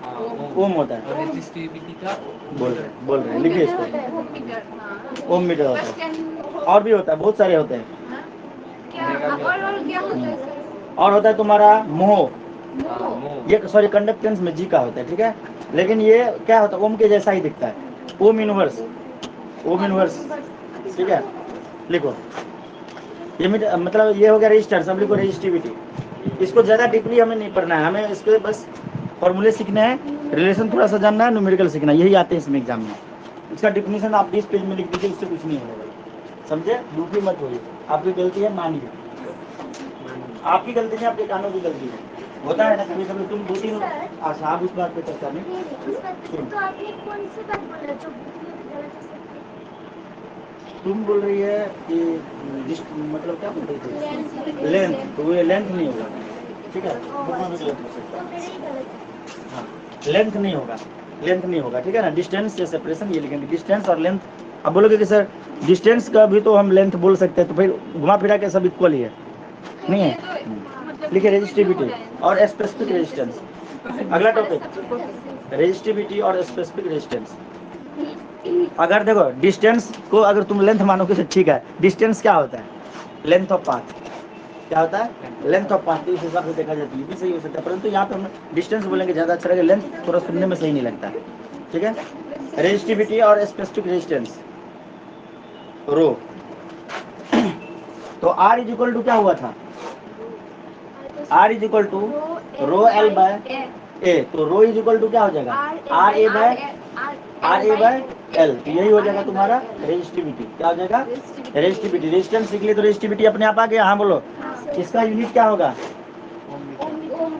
ओम होता है। रेजिस्टिविटी का बोल रहे हैं, लिखिए इसको। Home metre. ओम मीटर होता है, और भी होता है, बहुत सारे होते हैं। क्या और क्या होता है सर? और होता है तुम्हारा मोह, मोह। ये सॉरी कंडक्टेंस में जी का होता है। ठीक है, लेकिन ये क्या होता है? ओम के जैसा ही दिखता है, ओम इनवर्स, ओम इनवर्स। ठीक है, लिखो ये मतलब ये हो गया रजिस्टर। सब लिखो रेजिस्टिविटी। इसको ज़्यादा डीपली हमें नहीं पढ़ना है, हमें इसके बस फॉर्मूले सीखने हैं, रिलेशन थोड़ा सा जानना है, न्यूमेरिकल सीखना है, यही आते हैं इसमें एग्जाम में। इसका डिफिनीशन आप 20 पेज में लिख दीजिए, उससे कुछ नहीं होगा। समझे? दुखी मत होइए, आपकी गलती है, मानिए। आपकी गलती नहीं, आपके कानों की गलती है। होता है ना कभी कभी, तुम 2-3। अच्छा, आप उस बात पे चर्चा नहीं। तो आपने कौन सी बात बोला जो गलत है? तुम बोल रही है कि मतलब क्या बोल रही थी? लेंथ, तो ये लेंथ नहीं होगा। ठीक है, हाँ, लेंथ नहीं होगा, लेंथ नहीं होगा। ठीक है ना, डिस्टेंस से सेपरेशन ये लिखेंगे, डिस्टेंस और लेंथ। अब बोलोगे कि सर डिस्टेंस का भी तो हम लेंथ बोल सकते हैं, तो फिर घुमा फिरा के सब इक्वल ही है, नहीं है। लिखिए रेजिस्टिविटी और स्पेसिफिक रेजिस्टेंस। अगला टॉपिक रेजिस्टिविटी और स्पेसिफिक रेजिस्टेंस। अगर देखो डिस्टेंस को अगर तुम लेंथ मानोगे तो ठीक है। डिस्टेंस क्या होता है? Length of path. क्या होता है? Length of path. इस हिसाब से देखा जाता है, ये भी सही हो सकता है, परंतु यहाँ पे हम डिस्टेंस बोलेंगे ज़्यादा अच्छा लगेगा, लेंथ थोड़ा सुनने में सही नहीं लगता। ठीक है, रेजिस्टिविटी और स्पेसिफिक रेजिस्टेंस रो। तो आर इज इक्वल टू क्या हुआ था? R is equal to rho L by A, तो रो इज इक्वल टू क्या हो जाएगा आर ए बाय एल, यही हो जाएगा तुम्हारा रेजिस्टिविटी। क्या हो जाएगा रेजिस्टिविटी। रेजिस्टेंस सीख लिए तो रेजिस्टिविटी अपने आप आ गया। हाँ बोलो, इसका यूनिट क्या होगा?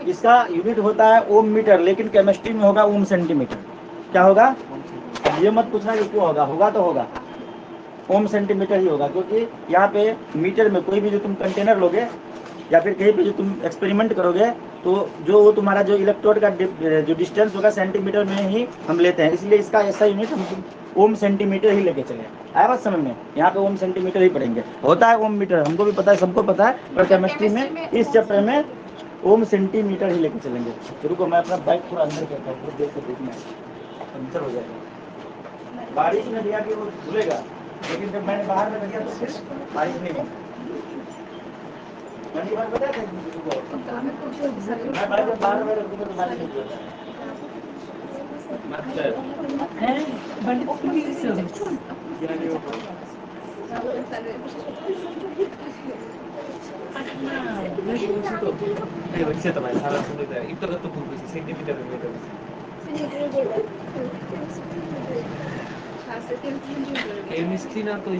इसका यूनिट होता है ओम मीटर, लेकिन केमिस्ट्री में होगा ओम सेंटीमीटर। क्या होगा? अब ये मत पूछना कि क्यों होगा, होगा तो होगा ओम सेंटीमीटर ही होगा, क्योंकि यहाँ पे मीटर में कोई भी जो तुम कंटेनर लोगे या फिर कहीं पे जो तुम एक्सपेरिमेंट करोगे, तो जो वो तुम्हारा जो इलेक्ट्रोड का जो डिस्टेंस होगा सेंटीमीटर में ही हम लेते हैं, इसलिए इसका ऐसा यूनिट हम ओम सेंटीमीटर ही लेके चले। आया बात समझ में? यहाँ पे ओम सेंटीमीटर ही पढ़ेंगे। होता है ओम मीटर, हमको भी पता है, सबको पता है, पर केमिस्ट्री में इस चैप्टर में ओम सेंटीमीटर ही लेके चलेंगे। रुको मैं अपना बाइक थोड़ा अंदर करता हूँ, देर से देखना पंचर हो जाएगा। बारिश में दिया कि वो धुलेगा, लेकिन जब मैंने बाहर में दिया तो फिर बारिश नहीं होगी। पहली बार बताया था किसी को, मैं बाहर जब बाहर में रखूंगा तो बारिश नहीं होगा। केमिस्ट्री ना तो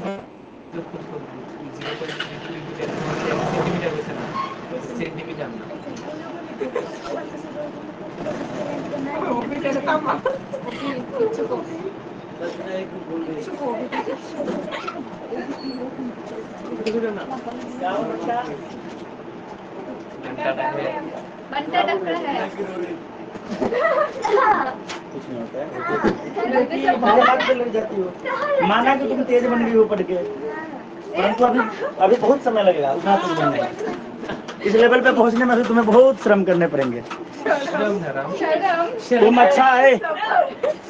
सेंटीमीटर वैसे ना सेंटीमीटर ना बनता डकड़ा है। कुछ नहीं होता है, बात पे लग जाती हो। माना कि तुम तेज बन गई हो पढ़ के, परंतु अभी बहुत समय लगेगा उतना तेज बनने में। इस लेवल पे पहुंचने में तुम्हें बहुत श्रम करने पड़ेंगे। तुम अच्छा है,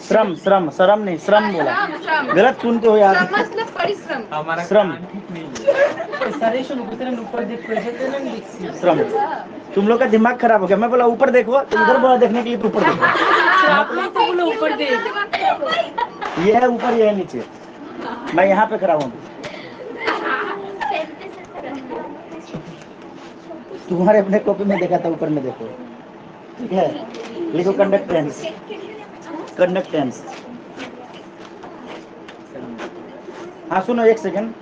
श्रम श्रम शर्म नहीं, श्रम बोला, गलत सुनते हो यार। मतलब परिश्रम, हमारा श्रम श्रम। तुम लोग का दिमाग खराब हो गया। मैं बोला ऊपर देखो, तुम उधर बोला देखने के लिए, तो ऊपर देखो। ऊपर देख, ये है ऊपर, ये है नीचे, मैं यहाँ पे खड़ा हूँ। तुम्हारे अपने कॉपी में देखा था, ऊपर में देखो, ठीक है? लिखो कंडक्टेंस, कंडक्टेंस। हाँ सुनो, एक सेकंड।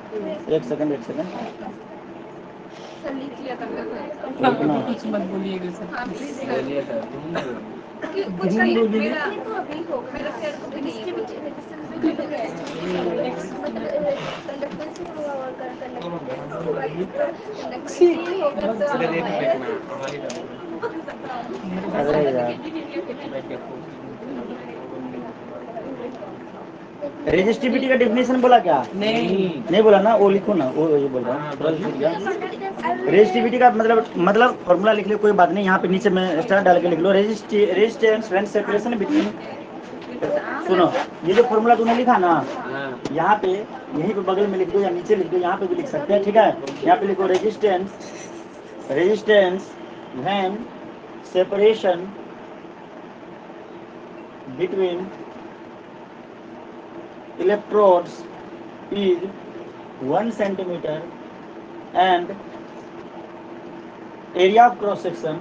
कुछ मत बोलिएगा सर। बोलिए सर, कुछ नहीं, मेरा अभी होगा, मेरा शेयर को भी नहीं रेजिस्टिविटी का डेफिनेशन बोला क्या? नहीं बोला ना, वो लिखो ना, वो ये बोल रहा हूँ। रेजिस्टिविटी का मतलब फॉर्मूला लिख लो, कोई बात नहीं, यहाँ पे नीचे में स्टार डाल के लिख लो। रेजिस्टेंस व्हेन सेपरेशन बिटवीन, सुनो ये जो फॉर्मूला तूने लिखा ना, यहाँ पे यहीं पे बगल में लिख दो या नीचे लिख दो, यहाँ पे भी लिख सकते हैं, ठीक है? यहाँ पे लिखो resistance when separation between electrodes is 1 centimeter and area of cross section,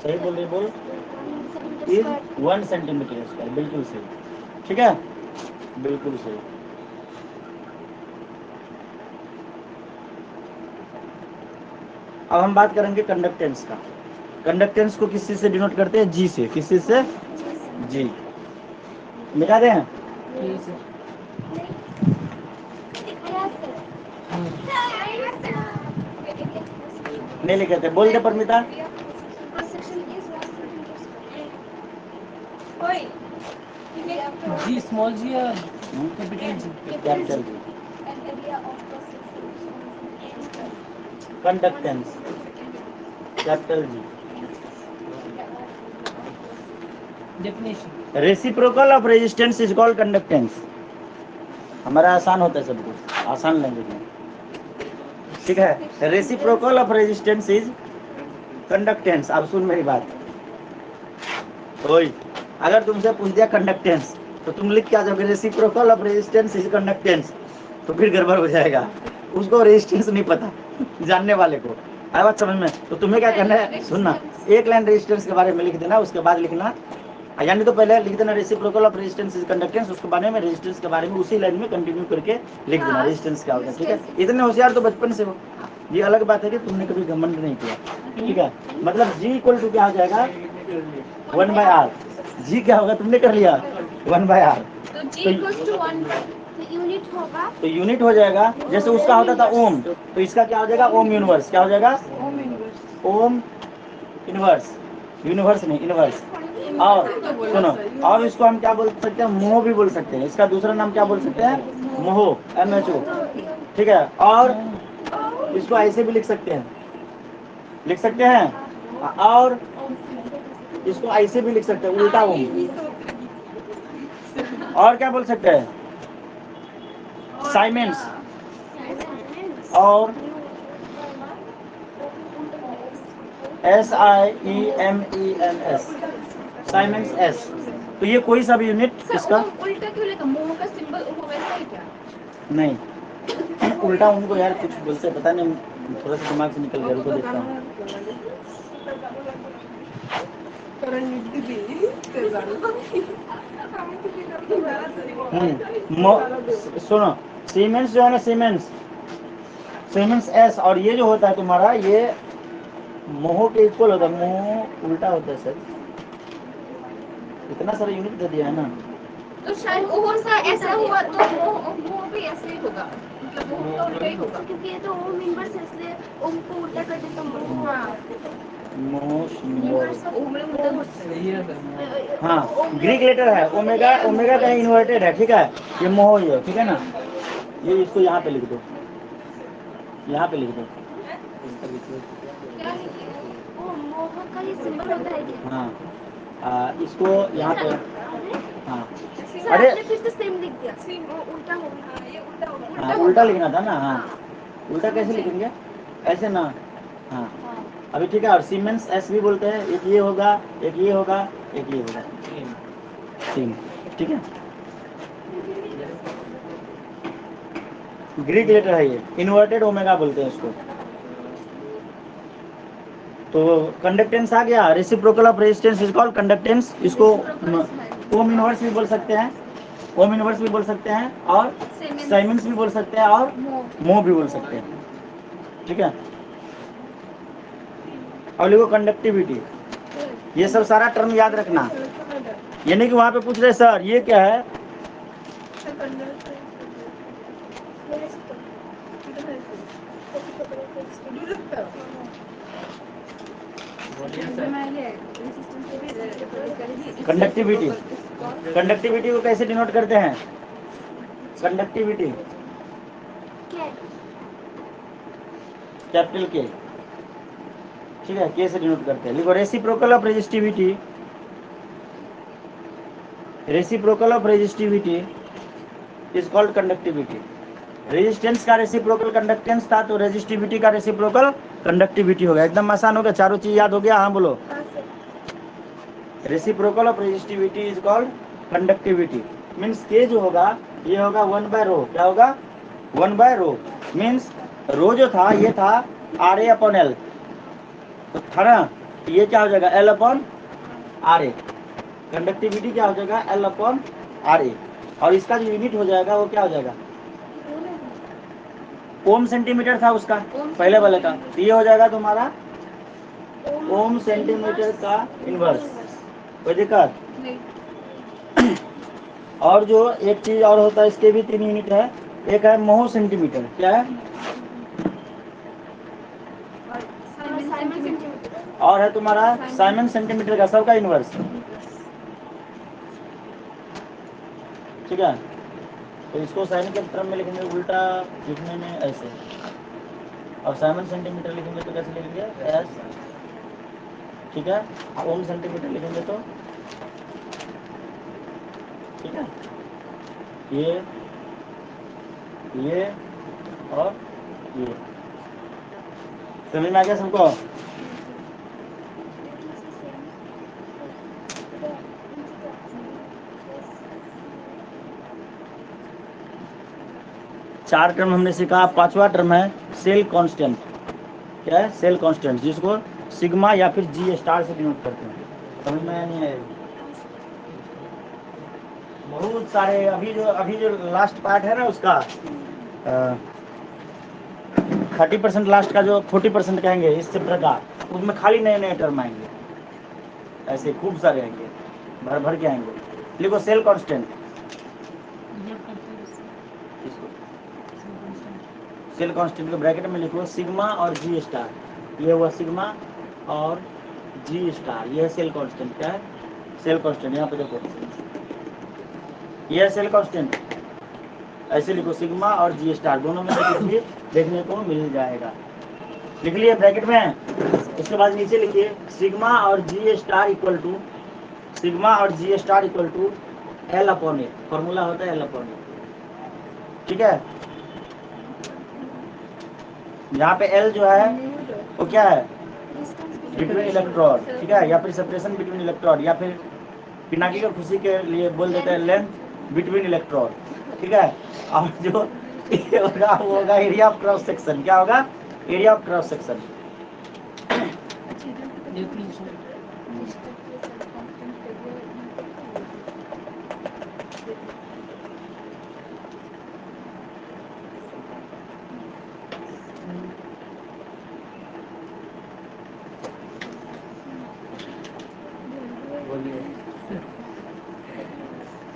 सही बोल रहे बोल, is 1 centimeter square। बिल्कुल सही, ठीक है, बिल्कुल सही। अब हम बात करेंगे कंडक्टेंस का। कंडक्टेंस को किस चीज से डिनोट करते हैं? जी से। किस चीज से? जी। मिटा दे हैं? नहीं लिखे थे, बोल दे परमिता। जी स्मॉल जी या capital G? Capital G. Conductance capital G. Definition, reciprocal of resistance is called conductance. हमारा आसान होता है सब कुछ, आसान लैंग्वेज में, ठीक है? Reciprocal of resistance is conductance. अब सुन मेरी बात, ओए, अगर तुमसे पूछ दिया कंडक्टेंस तो तुम लिख क्या जाओगे? Reciprocal of resistance is conductance, तो फिर गड़बड़ हो जाएगा। उसको रेजिस्टेंस नहीं पता जानने वाले को, आया बात समझ में? तो तुम्हें क्या करना है, सुनना, एक लाइन रेजिस्टेंस के बारे में लिख देना, उसके बाद लिखना, यानी तो पहले लिख देना reciprocal of resistance is conductance, उसके बारे में रेजिस्टेंस के बारे में उसी लाइन में कंटिन्यू करके लिख देना रेजिस्टेंस क्या होता है। ठीक है, इतने होशियार तो बचपन से हो, ये अलग बात है कि तुमने कभी घमंड नहीं किया। ठीक है, मतलब जी इक्वल टू क्या हो जाएगा 1/r। जी क्या होगा, तुमने कर लिया 1/r। तो G equals to 1 तो यूनिट होगा, तो यूनिट हो जाएगा, जैसे उसका होता था ओम, तो इसका क्या हो जाएगा ओम यूनिवर्स। क्या हो जाएगा ओम इनवर्स, यूनिवर्स नहीं इनवर्स। और सुनो, और इसको हम क्या बोल सकते हैं, मोह भी बोल सकते हैं, इसका दूसरा नाम क्या बोल सकते हैं, मोह, MHO। ठीक है, और इसको ऐसे भी लिख सकते हैं, लिख सकते हैं, और इसको ऐसे भी लिख सकते हैं, उल्टा ओम। और क्या बोल सकते हैं, साइमेंस, और SIEMENS, साइमेंस S। तो ये कोई सा भी यूनिट इसका उल्टा क्यों लिखा, मोह का सिंबल वो वैसा है क्या? नहीं, उल्टा उनको यार कुछ बोलते हैं, पता नहीं, थोड़ा सा दिमाग से निकल गया, रुको देखता हूँ। सुनो, सीमेंस जो है ना, सीमेंस S, और ये जो होता है तुम्हारा, ये मोह के इक्वल होता है, मोह उल्टा होता है सर, इतना सारा यूनिट दे दिया है ना। तो शायद ओह सा ऐसा हुआ तो मोह भी ऐसे ही होगा, मतलब मोह तो उल्टा ही होगा, क्योंकि ये तो ओम इनवर्स है, इसलिए ओम को उल्टा कर दे तो मोह। हाँ, ग्रीक लेटर है, ओमेगा, ओमेगा का इन्वर्टेड है। ठीक है, ये मोह ही है। ठीक है ना, ये इसको यहाँ पे लिख दो, यहाँ पे लिख दो। मोह का ये सिंबल होता है क्या? हाँ, इसको यहाँ पे, हाँ, अरे अरे फिर से सेम लिख दिया, उल्टा हो गया, ये उल्टा हो गया। हाँ, उल्टा लिखना था ना। हाँ, उल्टा कैसे लिखेंगे, ऐसे ना। हाँ, अभी ठीक है, और सीमेंस S भी बोलते हैं, एक ये होगा, एक ये होगा, एक ये होगा, तीन। ठीक है, ग्रीक लेटर है ये, इन्वर्टेड ओमेगा बोलते हैं इसको। तो कंडक्टेंस आ गया, reciprocal of resistance is called conductance. इसको ओम इनवर्स भी बोल सकते हैं, ओम इनवर्स भी बोल सकते हैं, और साइमेंस भी बोल सकते हैं, और मोह भी बोल सकते हैं। ठीक है, और लिखो कंडक्टिविटी। ये सब सारा टर्म याद रखना, यानी कि वहां पे पूछ रहे सर ये क्या है, कंडक्टिविटी। कंडक्टिविटी को कैसे डिनोट करते हैं, कंडक्टिविटी कैपिटल के। ठीक है, के से डिनोट करते हैं। लिखो reciprocal of resistivity, reciprocal of resistivity is called conductivity. Resistance का रेसिप्रोकल कंडक्टेंस था, तो रेजिस्टिविटी का रेसिप्रोकल कंडक्टिविटी हो गया। एकदम आसान हो गया, चारों चीज याद हो गया। हाँ बोलो, reciprocal of resistivity is called conductivity. Means के जो होगा ये होगा 1/ρ। क्या होगा 1/ρ। मीन्स रो जो था ये था RA/L, तो था ना, ये क्या हो जाएगा L/RA। कंडक्टिविटी क्या हो जाएगा L/RA, और इसका जो यूनिट हो जाएगा वो क्या हो जाएगा, ओम सेंटीमीटर था उसका पहले वाले का, तो ये हो जाएगा तुम्हारा ओम सेंटीमीटर का इनवर्स। कोई दिक्कत? और जो एक चीज और होता है, इसके भी 3 यूनिट है, एक है मोह सेंटीमीटर। क्या है, और है तुम्हारा साइमन सेंटीमीटर का, सबका इनवर्स। ठीक है, तो इसको साइन के टर्म में लिखेंगे, उल्टा लिखने में ऐसे, और साइमन सेंटीमीटर लिखेंगे तो कैसे लिखेंगे एस। ठीक है, ओम सेंटीमीटर लिखेंगे तो, ठीक है, ये और ये। समझ में आ गया सबको? चार टर्म हमने सीखा, 5वां टर्म है सेल कांस्टेंट। क्या है, सेल कांस्टेंट, जिसको सिग्मा या फिर जी स्टार से डिनोट करते हैं। समझ में आया नहीं है? बहुत सारे अभी जो लास्ट पार्ट है ना उसका 30% लास्ट का जो 40% कहेंगे इससे प्रकार, उसमें खाली नए नए टर्म आएंगे, ऐसे खूब सारे आएंगे, भर भर के आएंगे। लिखो सेल कांस्टेंट, सेल कांस्टेंट के ब्रैकेट में लिखो सिग्मा और जी स्टार, ये हुआ सिग्मा और जी स्टार, ये है सेल कांस्टेंट। क्या है, सेल कांस्टेंट। यहाँ पे देखो ये है सेल कांस्टेंट, ऐसे लिखो सिग्मा और जी स्टार, दोनों में से कुछ भी देखने को मिल जाएगा। लिख लिए ब्रैकेट में। उसके बाद नीचे लिखिए सिग्मा और G star equal to, sigma और G star equal to L upon A, formula होता है एल अपॉन ए। ठीक है, यहाँ पे एल जो है वो क्या है, बिटवीन इलेक्ट्रॉड, ठीक है, या फिर सेपरेशन बिटवीन इलेक्ट्रॉड, या फिर पिनाकी की खुशी के लिए बोल देते हैं लेंथ बिटवीन इलेक्ट्रॉड। ठीक है, और जो होगा वो होगा एरिया ऑफ क्रॉस सेक्शन। क्या होगा, एरिया ऑफ क्रॉस सेक्शन।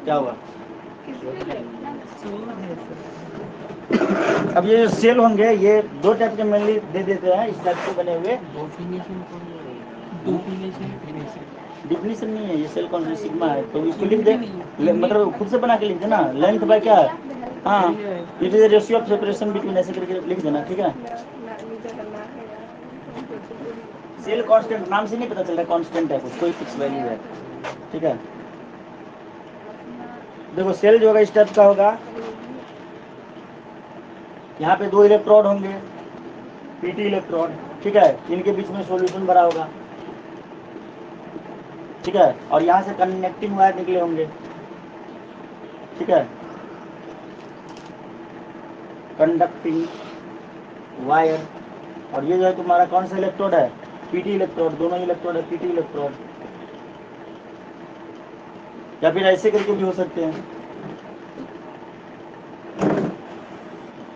क्या हुआ, अब ये जो सेल होंगे ये दो टाइप के मेनली दे देते हैं, इस टाइप से बने हुए। डिफिनीशन नहीं है, ये सेल कॉन्स्टेंट सिग्मा है, तो इसको लिख दे, मतलब खुद से बना के लिख देना, लेंथ बाय क्या है, हाँ it is ratio of separation between, ऐसे करके लिख देना। ठीक है, सेल कांस्टेंट नाम से नहीं पता चल रहा कांस्टेंट है कुछ, कोई फिक्स वैल्यू है। ठीक है, देखो सेल जो होगा इस टाइप का होगा, यहाँ पे दो इलेक्ट्रोड होंगे, पीटी इलेक्ट्रोड। ठीक है, इनके बीच में सॉल्यूशन भरा होगा। ठीक है, और यहाँ से कनेक्टिंग वायर निकले होंगे। ठीक है, कंडक्टिंग वायर, और ये जो है तुम्हारा कौन सा इलेक्ट्रोड है, पीटी इलेक्ट्रोड, दोनों इलेक्ट्रोड है पीटी इलेक्ट्रोड, या फिर ऐसे करके भी हो सकते हैं,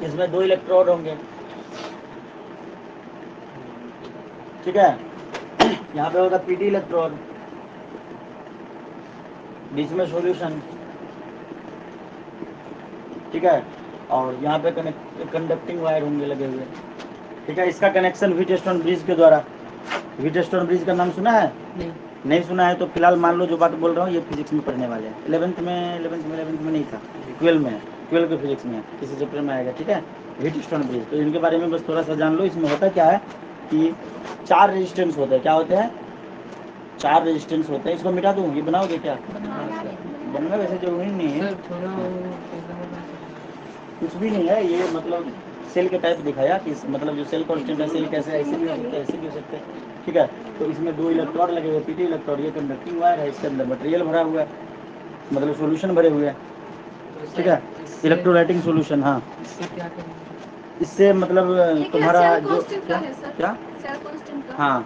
इसमें दो इलेक्ट्रोड होंगे। ठीक है, यहाँ पे होगा पीटी इलेक्ट्रोड, बीच में सॉल्यूशन। ठीक है, और यहाँ पे कंडक्टिंग वायर होंगे लगे हुए। ठीक है, इसका कनेक्शन व्हीटस्टोन ब्रिज के द्वारा, व्हीटस्टोन ब्रिज का नाम सुना है? नहीं सुना है तो फिलहाल मान लो जो बात बोल रहा हूँ ये फिजिक्स में पढ़ने वाले हैं। 11th में नहीं था, 12 में है, 12 के फिजिक्स में है, किसी चैप्टर में आएगा। ठीक है, व्हीटस्टोन ब्रिज, तो इनके बारे में बस थोड़ा सा जान लो। इसमें होता क्या है कि 4 रेजिस्टेंस होते हैं। क्या होते हैं? 4 रेजिस्टेंस होते हैं। इसको मिटा दूँ, ये बनाओगे क्या? बनना वैसे जरूरी नहीं है, कुछ भी नहीं है ये, मतलब सेल के टाइप दिखाया कि मतलब जो सेल कांस्टेंट है, सेल कैसे ऐसे भी हो सकते हैं, ऐसे भी हो सकते हैं। ठीक है, तो इसमें दो इलेक्ट्रॉड लगे हुए, पीटी इलेक्ट्रॉड, ये कंडक्टिंग वायर है, इसके अंदर मटेरियल भरा हुआ है, मतलब सॉल्यूशन भरे हुए हैं। ठीक है, इलेक्ट्रोलाइटिंग सॉल्यूशन। हाँ, इससे मतलब तुम्हारा जो क्या, हाँ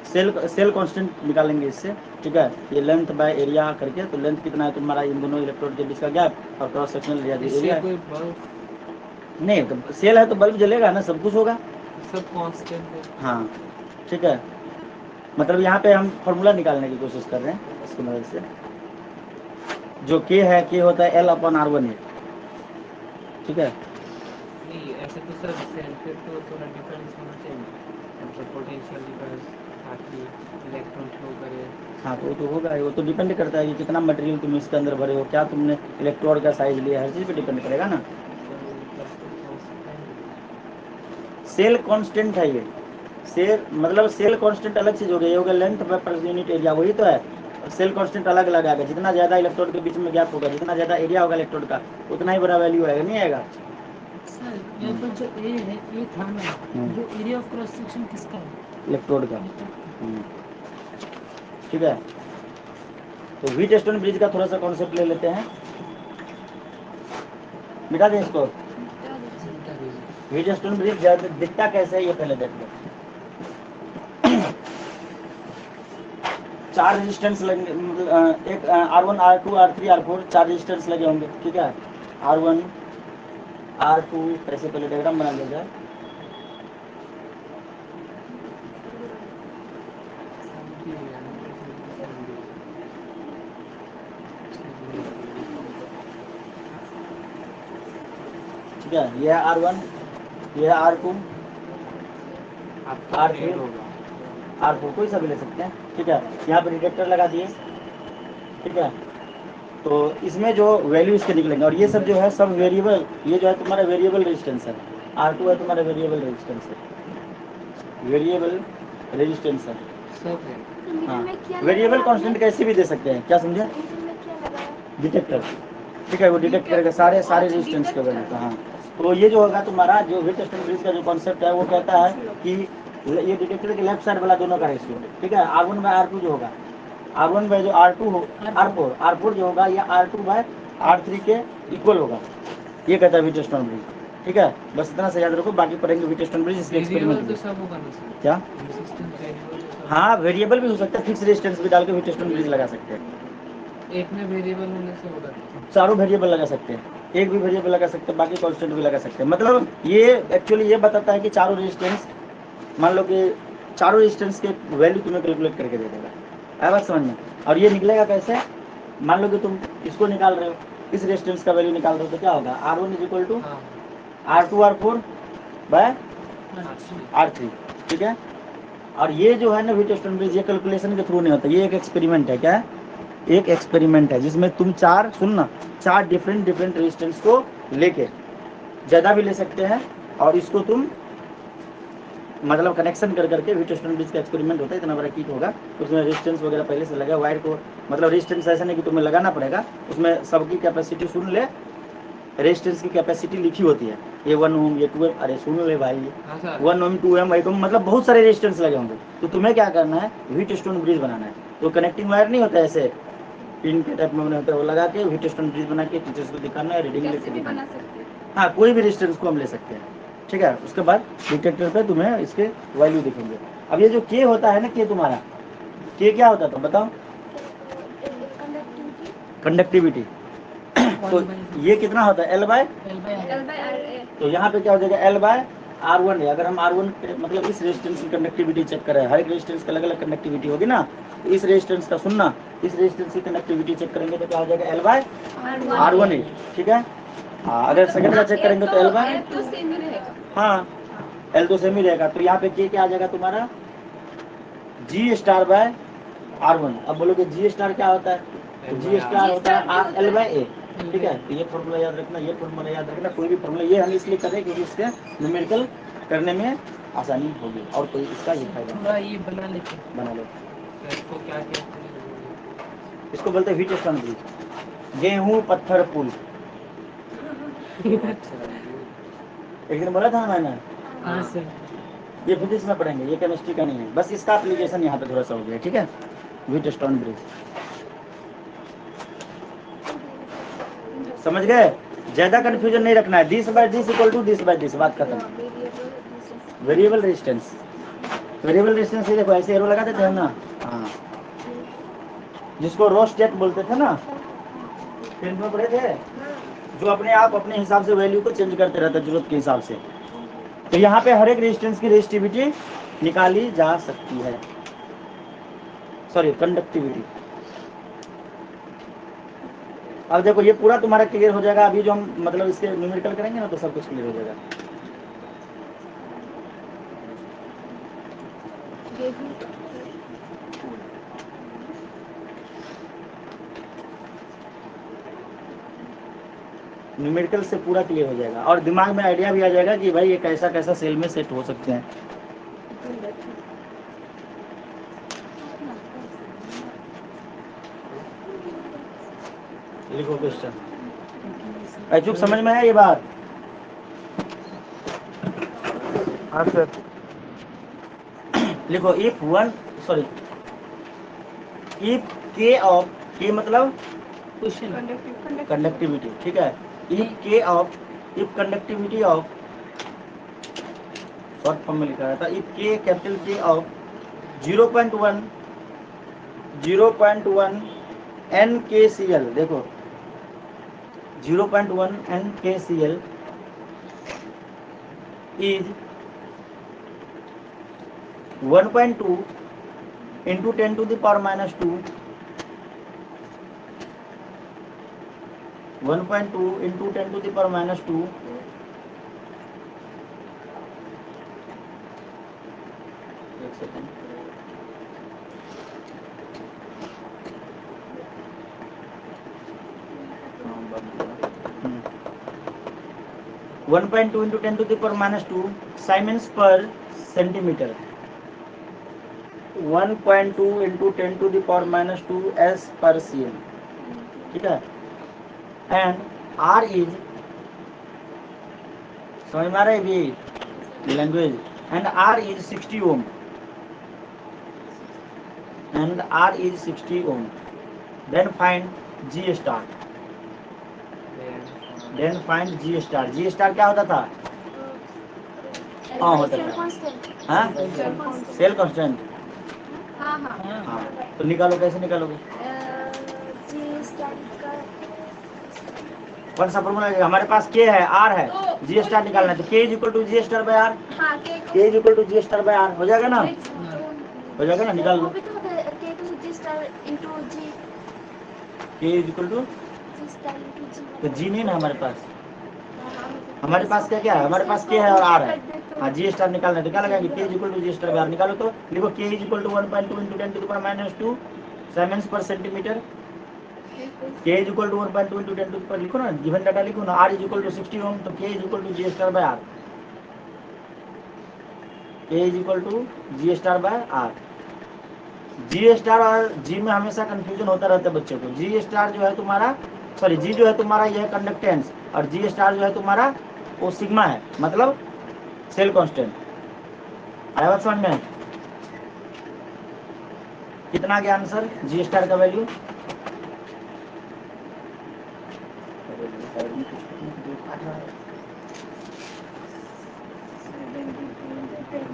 सेल कांस्टेंट निकालेंगे इससे। ठीक है, ये लेंथ बाय एरिया करके, तो लेंथ कितना है तुम्हारा इन दोनों इलेक्ट्रोड के बीच का गैप, और क्रॉस सेक्शनल एरिया नहीं, तो सेल है तो बल्ब जलेगा ना, सब कुछ होगा, सब कांस्टेंट है। हाँ ठीक है, मतलब यहाँ पे हम फॉर्मूला निकालने की कोशिश कर रहे हैं इसकी मदद से। जो के है, के होता है L/R1 है। ठीक है, नहीं ऐसे तो सर सेल पे तो थोड़ा डिफरेंस होना चाहिए, मतलब पोटेंशियल डिफरेंस ताकि इलेक्ट्रॉन फ्लो करे। हाँ तो वो तो होगा ही, वो तो डिपेंड करता है कि कितना मटेरियल तुम इसके अंदर भरे हो, क्या तुमने इलेक्ट्रोड का साइज लिया, हर चीज़ पे डिपेंड करेगा ना। सेल कांस्टेंट है ये, सेल मतलब सेल कांस्टेंट अलग चीज हो गई, ये होगा लेंथ पर यूनिट एरिया, वही तो है। सेल कांस्टेंट अलग अलग आएगा, जितना ज्यादा इलेक्ट्रोड के बीच में गैप होगा, जितना ज्यादा एरिया होगा इलेक्ट्रोड का, उतना ही बड़ा वैल्यू आएगा, नहीं आएगा? सर यहाँ पर जो ए है, ए था ना, वो एरिया ऑफ क्रॉस सेक्शन किसका है? इलेक्ट्रोड का। ठीक है, तो व्हीटस्टोन ब्रिज का थोड़ा सा कॉन्सेप्ट ले लेते हैं, मिटा दें इसको। व्हीटस्टोन ब्रिज दिखता कैसे है ये पहले देख लो। 4 रेजिस्टेंस लगे, मतलब एक R1 R2 R3 R4 4 resistance लगे होंगे, ठीक है। R1 R2 ऐसे पहले डायग्राम बना लिया जाए। ठीक है, ये है R1, ये है R2 R3 R4, कोई सा भी ले सकते हैं, ठीक है। यहाँ पर डिटेक्टर लगा दिए, ठीक है। तो इसमें जो वैल्यू इसके निकलेंगे, और ये सब जो है सब वेरिएबल, ये जो है तुम्हारा वेरिएबल रेजिस्टेंस है। R2 है तुम्हारा वेरिएबल रेजिस्टेंस है, वेरिएबल रेजिस्टेंस है। सब है। हाँ, वेरिएबल कांस्टेंट कैसे भी दे सकते हैं, क्या समझे? डिटेक्टर, ठीक है, वो डिटेक्ट करेगा सारे रेजिस्टेंस के वैल्यू का। हाँ, तो ये जो होगा तुम्हारा जो हीटस्टोन ब्रिज का जो कॉन्सेप्ट है वो कहता है कि ये डिटेक्टर के लेफ्ट साइड वाला दोनों का रेशियो, ठीक है, R1 बाय R2 जो होगा, R1 बाय जो R2 हो R4 जो होगा ये R2 बाय R3 के इक्वल होगा, ये कहता है हीटस्टोन ब्रिज, ठीक है। बस इतना से याद रखो, बाकी पढ़ेंगे हीटस्टोन ब्रिज इसके एक्सपेरिमेंट तो सब होगा ना सर? क्या। रेजिस्टेंस वेरिएबल तो सब। हाँ, वेरिएबल भी हो सकता है, फिक्स रेजिस्टेंस भी डाल के हीटस्टोन ब्रिज लगा सकते हैं। एक में वेरिएबल होने से होगा। चारों वेरिएबल लगा सकते हैं, एक भी वेरिएबल लगा सकते हैं, बाकी कांस्टेंट भी लगा सकते हैं। मतलब ये एक्चुअली ये बताता है कि चारों रेजिस्टेंस, मान लो कि चारों रेजिस्टेंस के वैल्यू तुम्हें कैलकुलेट करके दे देगा, आया बात समझ में। और ये निकलेगा कैसे, मान लो कि तुम इसको निकाल रहे हो, इस रेजिस्टेंस का वैल्यू निकाल रहे हो, तो क्या होगा, R1 is equal to R2 R4 bye R3, ठीक है। और ये जो है ना हीटस्टोन ब्रिज, ये कैलकुलेशन के थ्रू नहीं होता, ये एक एक्सपेरिमेंट है। क्या है? एक एक्सपेरिमेंट है जिसमें तुम चार डिफरेंट रेजिस्टेंस को लेके, ज़्यादा भी ले सकते हैं, और इसको तुम मतलब कनेक्शन कर करके हीटस्टोन ब्रिज का एक्सपेरिमेंट होता है, इतना बड़ा किट होगा, उसमें रेजिस्टेंस वगैरह पहले से लगा, वायर को मतलब रेजिस्टेंस ऐसा नहीं कि तुम्हें लगाना पड़ेगा, उसमें सबकी कैपेसिटी सुन ले, रेजिस्टेंस की कैपेसिटी लिखी होती है, ये 1 ओम, ये 2 ओम, अरे सुन ले भाई, 1 ओम 2 ओम 8 ओम, मतलब बहुत सारे रेजिस्टेंस लगे होंगे। तो तुम्हें क्या करना है, हीटस्टोन ब्रिज बनाना है। तो कनेक्टिंग वायर नहीं होता ऐसे पिन के टाइप में बना होता है, वो लगा के हीटस्टोन ब्रिज बना के टीचर्स को दिखाना है, रीडिंग लेके दिखाना है। हाँ, कोई भी रेजिस्टेंस को हम ले सकते हैं, ठीक है। उसके बाद डिटेक्टर पे तुम्हें इसके वैल्यू दिखेंगे। अब ये जो के होता है ना, के तुम्हारा के क्या होता है, तो बताओ, कंडक्टिविटी। तो ये कितना होता है, L बाय, तो यहाँ पे क्या हो जाएगा, L बाय R1 है। अगर हम R1 मतलब इस रेजिस्टेंस की कंडक्टिविटी चेक करें, हर एक रेजिस्टेंस का अलग अलग कंडक्टिविटी होगी ना, तो इस रेजिस्टेंस का सुनना, इस रेजिस्टेंस की कंडक्टिविटी चेक करेंगे तो क्या हो जाएगा, L बाय R1 है, ठीक है। हाँ, अगर सेकंड का चेक करेंगे तो L बाय, हाँ L तो सेम ही रहेगा। तो यहाँ पे के क्या आ जाएगा तुम्हारा, G स्टार बाय R1। अब बोलोगे G स्टार क्या होता है, तो G स्टार होता है L बाय A, ठीक है। तो ये फॉर्मूला याद रखना, ये फॉर्मूला याद रखना, कोई भी फॉर्मूला ये हम इसलिए करें क्योंकि इसके न्यूमेरिकल करने में आसानी होगी, और कोई इसका ये फायदा थोड़ा ये बना लेते हैं। बना लो। इसको क्या कहते हैं? इसको बोलते हैं हीटस्टोन ब्रिज, गेहूं पत्थर पुल। एक दिन बोला था ना मैंने, हाँ सर। ये फिजिक्स में पढ़ेंगे, ये केमिस्ट्री का नहीं है, बस इसका एप्लीकेशन यहाँ पे थोड़ा सा हो गया, ठीक है। हीटस्टोन ब्रिज समझ गए, ज्यादा कंफ्यूजन नहीं रखना है। This by this equal to this by this, बात खत्म। वेरिएबल रेजिस्टेंस, वेरिएबल रेजिस्टेंस ये देखो ऐसे एरो लगा देते हैं ना, हाँ, जिसको रोस्टेट बोलते थे ना, टेंथ में पढ़े थे, जो अपने आप अपने हिसाब से वैल्यू को चेंज करते रहता है जरूरत के हिसाब से। तो यहाँ पे हर एक रेजिस्टेंस की रेजिस्टिविटी निकाली जा सकती है, सॉरी कंडक्टिविटी। अब देखो ये पूरा तुम्हारा क्लियर हो जाएगा, अभी जो हम मतलब इसके न्यूमेरिकल करेंगे ना तो सब कुछ क्लियर हो जाएगा। न्यूमेरिकल से पूरा क्लियर हो जाएगा, और दिमाग में आइडिया भी आ जाएगा कि भाई ये कैसा कैसा सेल में सेट हो सकते हैं। लिखो क्वेश्चन, अचूक समझ में है ये बात? हाँ सर। लिखो इफ वन, सॉरी, इफ के ऑफ, के मतलब क्वेश्चन कंडक्टिविटी, ठीक है। इफ के of, if conductivity of, short form में लिखा रहता है, इफ के कैपिटल के ऑफ 0.1 0.1 NKCl, देखो 0.1 NKCl is 1.2 into 10 to the power minus 2, 1.2 into 10 to the power minus 2, एक second, 1.2 into 10 to the power minus 2 Siemens per centimeter, 1.2 into 10 to the power minus 2 S per cm, ठीक है। एंड R is, समझ में आ रहा है भी language, and R is 60 ohm, and R is 60 ohm. Then find G star. Then find G star. G star क्या होता था? हाँ होता था, हाँ सेल कांस्टेंट, हाँ हाँ हाँ। तो निकालो, कैसे निकालोगे? जी स्टार का कौन सा फॉर्मूला है? हमारे पास K है, R है, G स्टार निकालना है, तो K is equal to G star by R, हाँ K is equal to G star by R, हो जाएगा ना? हो जाएगा ना, निकाल लो। वो भी तो होता है K to G star into G, K is equal to, G star into G, तो G नहीं ना हमारे पास, हमारे पास क्या है? हमारे पास K है और R है, हाँ G स्टार निकालना है, तो क्या लगाएंगे? K is equal to G star by R, निकालो तो लिखो K is equal to 1.2 into 10 to the power minus 2 Siemens per centimeter, K is equal to 1.2 into 10 to the power, लिखो ना, गिवन डाटा लिखो ना, R is equal to 60 ohm, तो K is equal to G star by R, K is equal to G star by R। G star और G में हमेशा कंफ्यूजन होता रहता है बच्चों को। G स्टार जो है तुम्हारा, सॉरी G जो है तुम्हारा यह कंडक्टेंस, और G स्टार जो है तुम्हारा वो सिग्मा है, मतलब सेल कांस्टेंट। आया बात समझ में? कितना आ गया आंसर G स्टार का वैल्यू?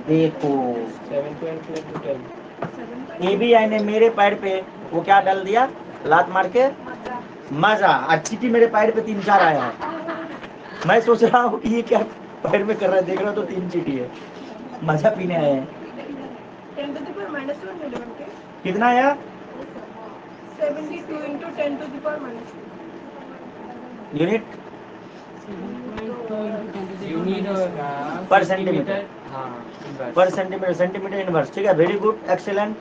देखो 7.2 ABI ने मेरे पैर पे वो क्या डाल दिया, लात मार के मजा। आज चीटी मेरे पैर पे 3-4 आया है, मैं सोच रहा हूँ कि ये क्या पैर में कर रहा है, देख रहा हूँ तो 3 चीटी है, मजा पीने आए हैं। 10 to the power minus 1 मिलेगा क्या? कितना आया? 72 into 10 to the power minus 2 unit unit होगा पर सेंटीमीटर, हाँ पर सेंटीमीटर, सेंटीमीटर इनवर्स, ठीक है। Very good, excellent.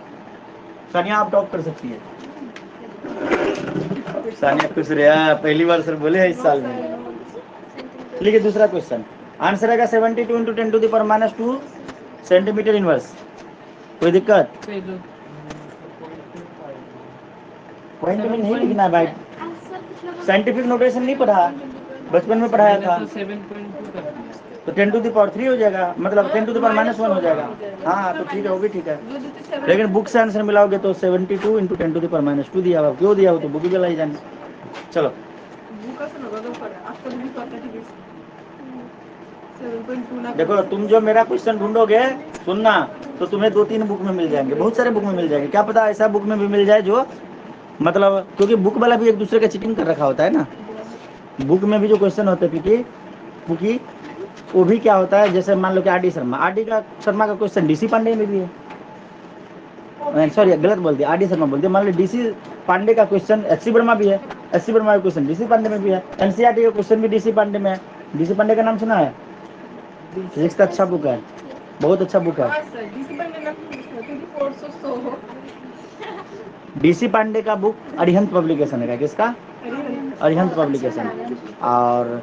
सानिया आप टॉप कर सकती है। सानिया खुश रहा, पहली बार सर बोले हैं इस साल में। लिखिए दूसरा क्वेश्चन, आंसर आएगा 72 into 10 to the power minus 2 centimetre inverse. कोई दिक्कत? पॉइंट में नहीं लिखना है भाई, साइंटिफिक नोटेशन नहीं पढ़ा, बचपन में पढ़ाया था। तो 7.2 कर दिया। तो 10 to the power 3 हो जाएगा, मतलब 10 to the power minus 1 हो जाएगा। हाँ तो ठीक है, वो भी ठीक है, लेकिन बुक से आंसर मिलाओगे तो 72 into 10 to the power minus 2 दिया हुआ, क्यों दिया हो तो बुक भी लाई जाने। चलो देखो, तुम जो मेरा क्वेश्चन ढूंढोगे सुनना, तो तुम्हें 2-3 बुक में मिल जाएंगे, बहुत सारे बुक में मिल जाएंगे, क्या पता ऐसा बुक में भी मिल जाए जो मतलब, क्योंकि बुक वाला भी एक दूसरे का चीटिंग कर रखा होता है ना। बुक में भी जो क्वेश्चन होते हैं पुकी, वो भी क्या होता है, जैसे मान लो कि आर डी शर्मा का क्वेश्चन डीसी पांडे में भी है, सॉरी गलत बोल दिया, आर डी शर्मा बोल दिया। मान लो डीसी पांडे का क्वेश्चन एचसी वर्मा भी है, एचसी वर्मा का क्वेश्चन डीसी पांडे में भी है, एनसीईआरटी का क्वेश्चन भी डीसी पांडे में है। डीसी पांडे का नाम सुना है? फिजिक्स का अच्छा बुक है, बहुत अच्छा बुक है। डीसी पांडे का बुक अरिहंत पब्लिकेशन है, किसका? अरिहंत पब्लिकेशन। और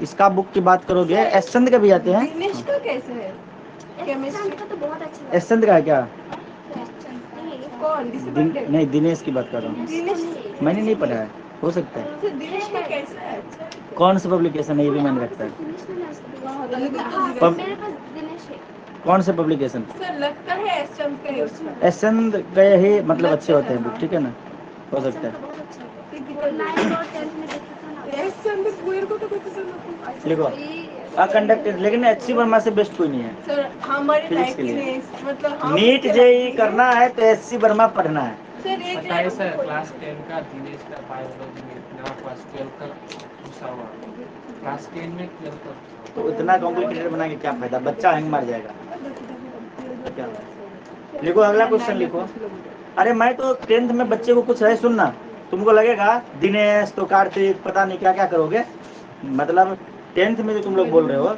इसका बुक की बात करोगे, एस चंद के भी आते हैं। दिनेश का कैसे है? केमिस्ट्री का तो बहुत अच्छा एस चंद का है क्या? कौन? नहीं, दिनेश की बात कर रहा हूँ, मैंने नहीं पढ़ा है, हो सकता है। दिनेश का कैसे है? कौन सा पब्लिकेशन है ये भी मैंने रखता है। मेरे पास दिनेश है। कौन से पब्लिकेशन? सर लगता है एस चंद का है उसका। एस चंद गए ही मतलब अच्छे होते हैं बुक, ठीक है ना, हो सकता है। एस चंद कुएर को तो कुछ समझ लिखो कंडक्टेंस, लेकिन एचसी वर्मा से बेस्ट कोई नहीं है सर हमारे फिजिक्स लाइफ के लिए। में मतलब नीट जेई करना है तो एचसी वर्मा पढ़ना है, सर एक पता है सर क्लास 10 का दिनेश का बायोलॉजी में इतना क्लास 12 का घुसा हुआ, क्लास 10 में 12 का तो इतना कॉम्प्लिकेटेड बना के क्या फायदा, बच्चा हैंग मार जाएगा। क्या लिखो, अगला क्वेश्चन लिखो। अरे मैं तो 10th में बच्चे को कुछ है सुनना, तुमको लगेगा दिनेश तो कार्तिक पता नहीं क्या क्या करोगे, मतलब 10th में जो तुम लोग बोल रहे हो,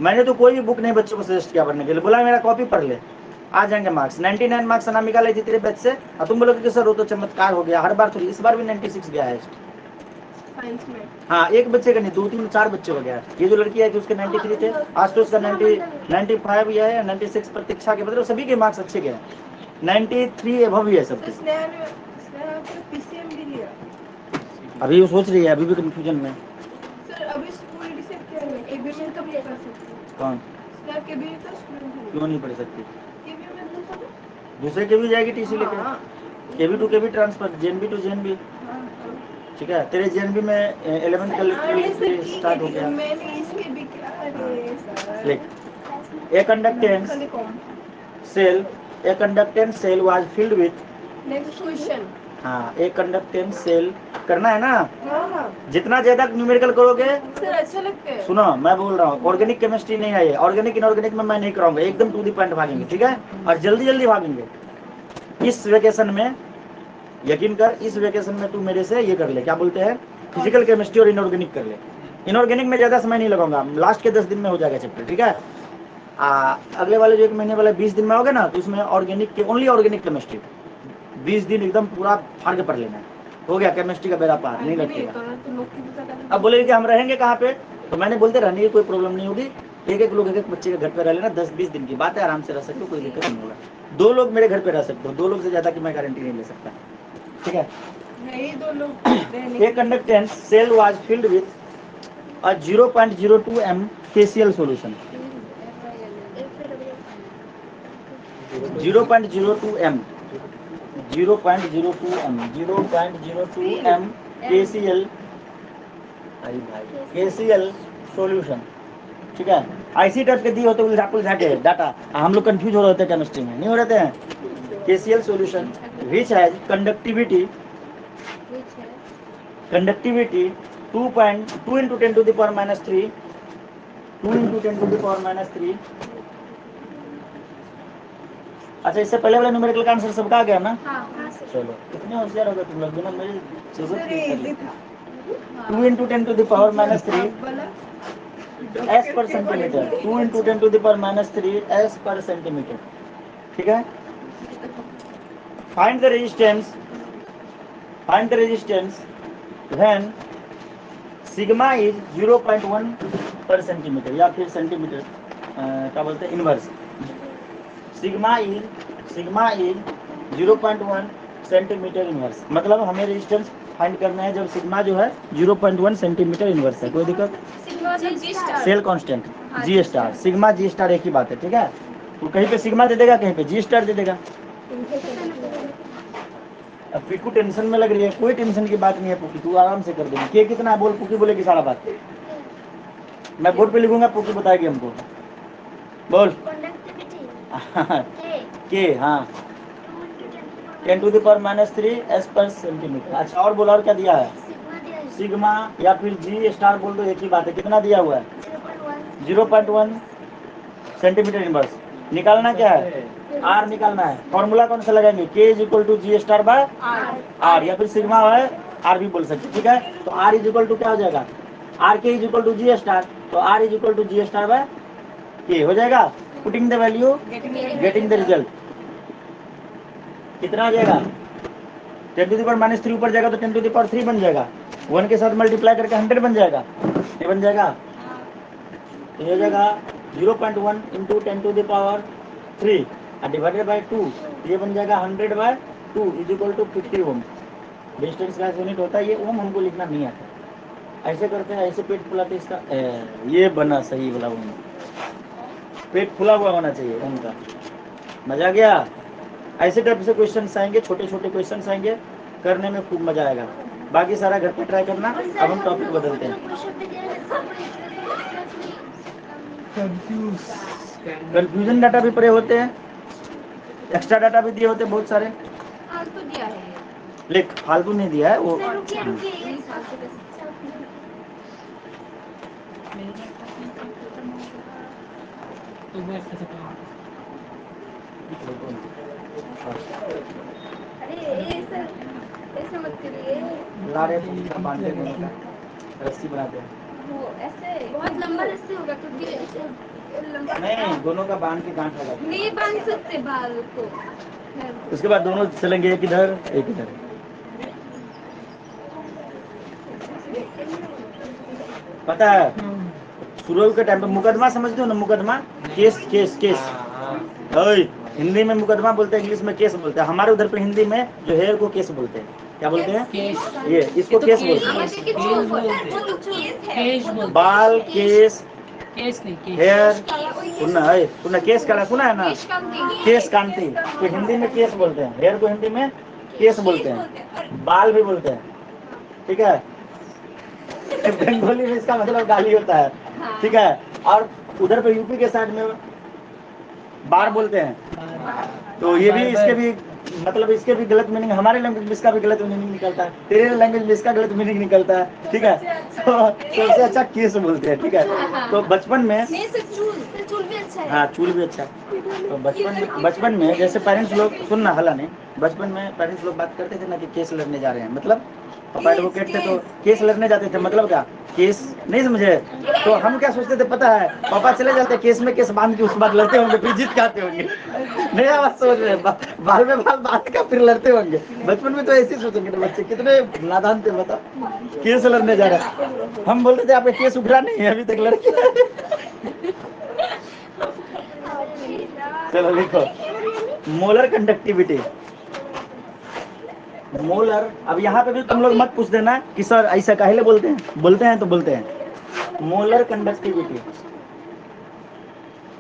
मैंने तो कोई भी बुक नहीं बच्चों को सजेस्ट किया पढ़ने के लिए, बोला मेरा कॉपी पढ़ ले आ जाएंगे मार्क्स। 99 मार्क्स अनामिका लाई थी तेरे बैच से, और तुम बोलोगे कि सर वो तो चमत्कार हो गया, हर बार थोड़ी, इस बार भी 96 गया है। साइंस में हाँ, एक बच्चे का नहीं, 2 3 4 बच्चे हो गया। ये जो लड़की है कि उसके 93 थे, आज तो उसका 95 या है 96 प्रतीक्षा के, मतलब सभी के मार्क्स अच्छे गए, 93 एबव ही है सबके। पीसीएम भी लिया अभी वो सोच रही है, अभी भी कंफ्यूजन में। सर, अभी स्कूल डिसाइड किया है केबी में कब कर सकते हैं कौन? सर, केबी में तो स्टूडेंट है क्यों नहीं पढ़ सकती? केबी में तो पढ़ो। दूसरे के भी जाएगी टीसी लेकर, हाँ केबी to KB transfer, JNB to JNB. हाँ ठीक है, तेरे जेएनबी में 11th का स्टार्ट हो गया। मैंने इसके भी किया अरे सर लिख, a conductance cell, a conductance cell was filled with, next question. हाँ, ए कंडक्टेंस सेल करना है ना, हाँ जितना ज्यादा न्यूमेरिकल करोगे। सर, अच्छा लगता है। सुनो, मैं बोल रहा हूँ, ऑर्गेनिक केमिस्ट्री नहीं है ये, ऑर्गेनिक इनऑर्गेनिक में मैं नहीं कराऊंगा, एकदम टू दी पॉइंट भागेंगे, ठीक है, और जल्दी जल्दी भागेंगे। इस वेकेशन में यकीन कर, इस वेकेशन में तू मेरे से ये कर ले, क्या बोलते हैं, फिजिकल केमिस्ट्री और इनऑर्गेनिक कर ले। इनऑर्गेनिक में ज्यादा समय नहीं लगाऊंगा, लास्ट के 10 दिन में हो जाएगा चैप्टर, ठीक है। अगले वाले जो 1 महीने वाले 20 दिन में हो गए ना, तो उसमें ऑर्गेनिक के ओनली ऑर्गेनिक केमिस्ट्री 20 दिन एकदम पूरा फाड़ के पढ़ लेना है, हो गया केमिस्ट्री का बेड़ा पार, नहीं लगेगा। अब बोलेंगे कि हम रहेंगे कहाँ पे, तो मैंने बोलते रहने की कोई प्रॉब्लम नहीं होगी, एक लोग एक बच्चे के घर पे रह लेना, 10-20 दिन की बात है, आराम से रह सकते हो, कोई दिक्कत नहीं होगा। 2 लोग मेरे घर पे रह सकते हो, 2 लोग से ज्यादा की मैं गारंटी नहीं ले सकता, ठीक है। नहीं, 2 लोग A conductance cell was filled with a 0.02 m KCl solution, 0.02 m, 0.02 m, 0.02 m KCl, अरे भाई KCl solution, ठीक है। ऐसी टाइप के दिए होते उल्टा के डाटा, हम लोग कंफ्यूज हो रहे होते केमिस्ट्री में, नहीं हो रहे हैं। KCl solution which has conductivity 2.2 into 10 to the power minus 3, 2 into 10 to the power minus 3। अच्छा, इससे पहले वाले न्यूमेरिकल का आंसर सबका आ गया ना? हाँ चलो, कितने होशियार हो गए तुम लोग, बिना मेरी जरूरत सर, नहीं ये करी। था 2 into 10 to the power minus 3 s per centimeter, 2 into 10 to the power minus 3 s per centimeter, ठीक है। Find the resistance when sigma is 0.1 पर सेंटीमीटर, या फिर सेंटीमीटर क्या बोलते हैं, inverse. Sigma is 0.1 centimetre inverse, मतलब हमें रेजिस्टेंस फाइंड करना है जब सिग्मा जो है 0.1 सेंटीमीटर इनवर्स है। कोई दिक्कत? Cell constant G star, sigma G star एक ही बात है, ठीक है। तो कहीं पे सिग्मा दे देगा, कहीं पे जी स्टार दे देगा। अब पिकू टेंशन में लग रही है, कोई टेंशन की बात नहीं है पुकी, तू आराम से कर देगी। के कितना है बोल, पुकी बोलेगी सारा बात, मैं बोर्ड पे लिखूंगा, पुकी बताएगी हमको, बोल। के, हाँ, 10 to the power minus 3 s पर सेंटीमीटर। अच्छा, और बोला, और क्या दिया है? सिग्मा या फिर जी स्टार बोल दो, एक ही बात है। कितना दिया हुआ है? 0.1 सेंटीमीटर इनवर्स। निकालना क्या है? आर निकालना है। फॉर्मूला कौन सा लगाएंगे? K is equal to G star by R, या फिर सिग्मा है आर भी बोल सकते, ठीक है। तो आर इज इक्वल टू क्या हो जाएगा? R K is equal to G star, तो R is equal to G star by K हो जाएगा। Putting the value, getting the result. कितना आ जाएगा? 10 to the power minus 3 ऊपर जाएगा तो 10 to the power 3 बन जाएगा, 1 के साथ मल्टीप्लाई करके 100 बन जाएगा, ये बन जाएगा। तो ये हो जाएगा 0.1 into 10 to the power 3 divided by 2, ये बन जाएगा 100 by 2 is equal to 50 ohm. Distance का यूनिट होता है ये, ओम हमको लिखना नहीं आता। ऐसे करते हैं, ऐसे पेट फुलाते, इसका ये बना सही वाला ओम, पेट फुला हुआ होना चाहिए ओम का। मजा गया? ऐसे टाइप से क्वेश्चन आएंगे, छोटे छोटे क्वेश्चन आएंगे, करने में खूब मजा आएगा। बाकी सारा घर पे ट्राई करना। अब हम टॉपिक बदलते हैं। कंफ्यूजन डाटा भी पड़े होते हैं, एक्स्ट्रा डाटा भी दिए होते हैं बहुत सारे। आज तो दिया है लिख, फालतू नहीं दिया है वो। रुकिए रुकिए ये मेरे लैपटॉप में कंप्यूटर में तो वो ऐसे काम अरे ऐसे मत करिए। लारे बांधते दोनों का, रस्सी बनाते हैं। वो ऐसे बहुत लंबा रस्सी होगा क्योंकि ऐसे लंबा नहीं, दोनों का बांध के गांठ लगा दें। नहीं बांध सकते बाल को। उसके बाद दोनों चलेंगे, एक इधर एक इधर। पता है शुरू के टाइम पे मुकदमा समझते हो ना, मुकदमा, केस केस केस। ओए, हिंदी में मुकदमा बोलते हैं, इंग्लिश में केस बोलते हैं। हमारे उधर पे हिंदी में जो हेयर को केस बोलते हैं। क्या बोलते हैं? ये इसको केस बोलते हैं। बाल, केस, केस नहीं केस हेयर, सुनना केस का सुना है ना, केस कांति, तो हिंदी में केस बोलते हैं। हेयर को हिंदी में केस बोलते हैं, बाल भी बोलते हैं, ठीक है। बंगाली में इसका मतलब गाली होता है, ठीक है। और उधर पे यूपी के साइड में बार बोलते हैं। तो ये भी इसके भी मतलब इसके भी गलत मीनिंग, हमारे लैंग्वेज में इसका भी गलत मीनिंग निकलता है, तेरे लैंग्वेज में इसका गलत मीनिंग निकलता है, ठीक है। तो सबसे अच्छा केस बोलते हैं, ठीक है। तो बचपन में चूल भी अच्छा है। हाँ, चूल भी अच्छा है। तो बचपन में जैसे पेरेंट्स लोग, सुनना हल्ला नहीं, बचपन में पेरेंट्स लोग बात करते थे ना कि केस लड़ने जा रहे हैं, मतलब पापा एडवोकेट थे तो केस लड़ने जाते थे, मतलब क्या, केस नहीं समझे। तो हम क्या सोचते थे पता है, पापा चले जाते केस में केस बांध के, उसके बाद लड़ते होंगे, फिर जीत के आते होंगे। नया बात सोच रहे हैं, बाल में बाल बांध का फिर लड़ते होंगे। बचपन में तो ऐसे ही सोचेंगे, तो बच्चे कितने नादान थे बता, केस लड़ने जा रहा है। हम बोलते थे आपका केस उभरा नहीं है अभी तक, लड़के। चलो लिखो, मोलर कंडक्टिविटी। मोलर, अब यहाँ पे भी तुम लोग मत पूछ देना कि सर ऐसा काहे बोलते हैं, बोलते हैं तो बोलते हैं। मोलर कंडक्टिविटी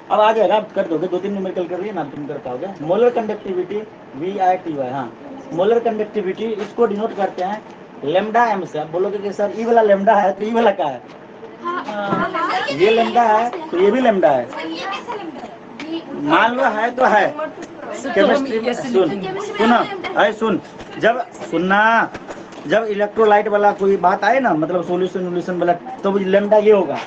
अब आ जाएगा, आप कर दोगे, 2-3 न्यूमेरिकल कर लिए ना, तुम कर पाओगे। मोलर कंडक्टिविटी VITY, हाँ, मोलर कंडक्टिविटी इसको डिनोट करते हैं लेमडा एम से। आप बोलोगे कि सर ई वाला लेमडा है तो ई वाला क्या है, ये लेमडा है तो ये भी लेमडा है, मान लो है तो है। केमिस्ट्री में सुन, जब सुनना, जब इलेक्ट्रोलाइट वाला कोई बात आए ना, मतलब सोल्यूशन वाला, तो लेमडा ये होगा।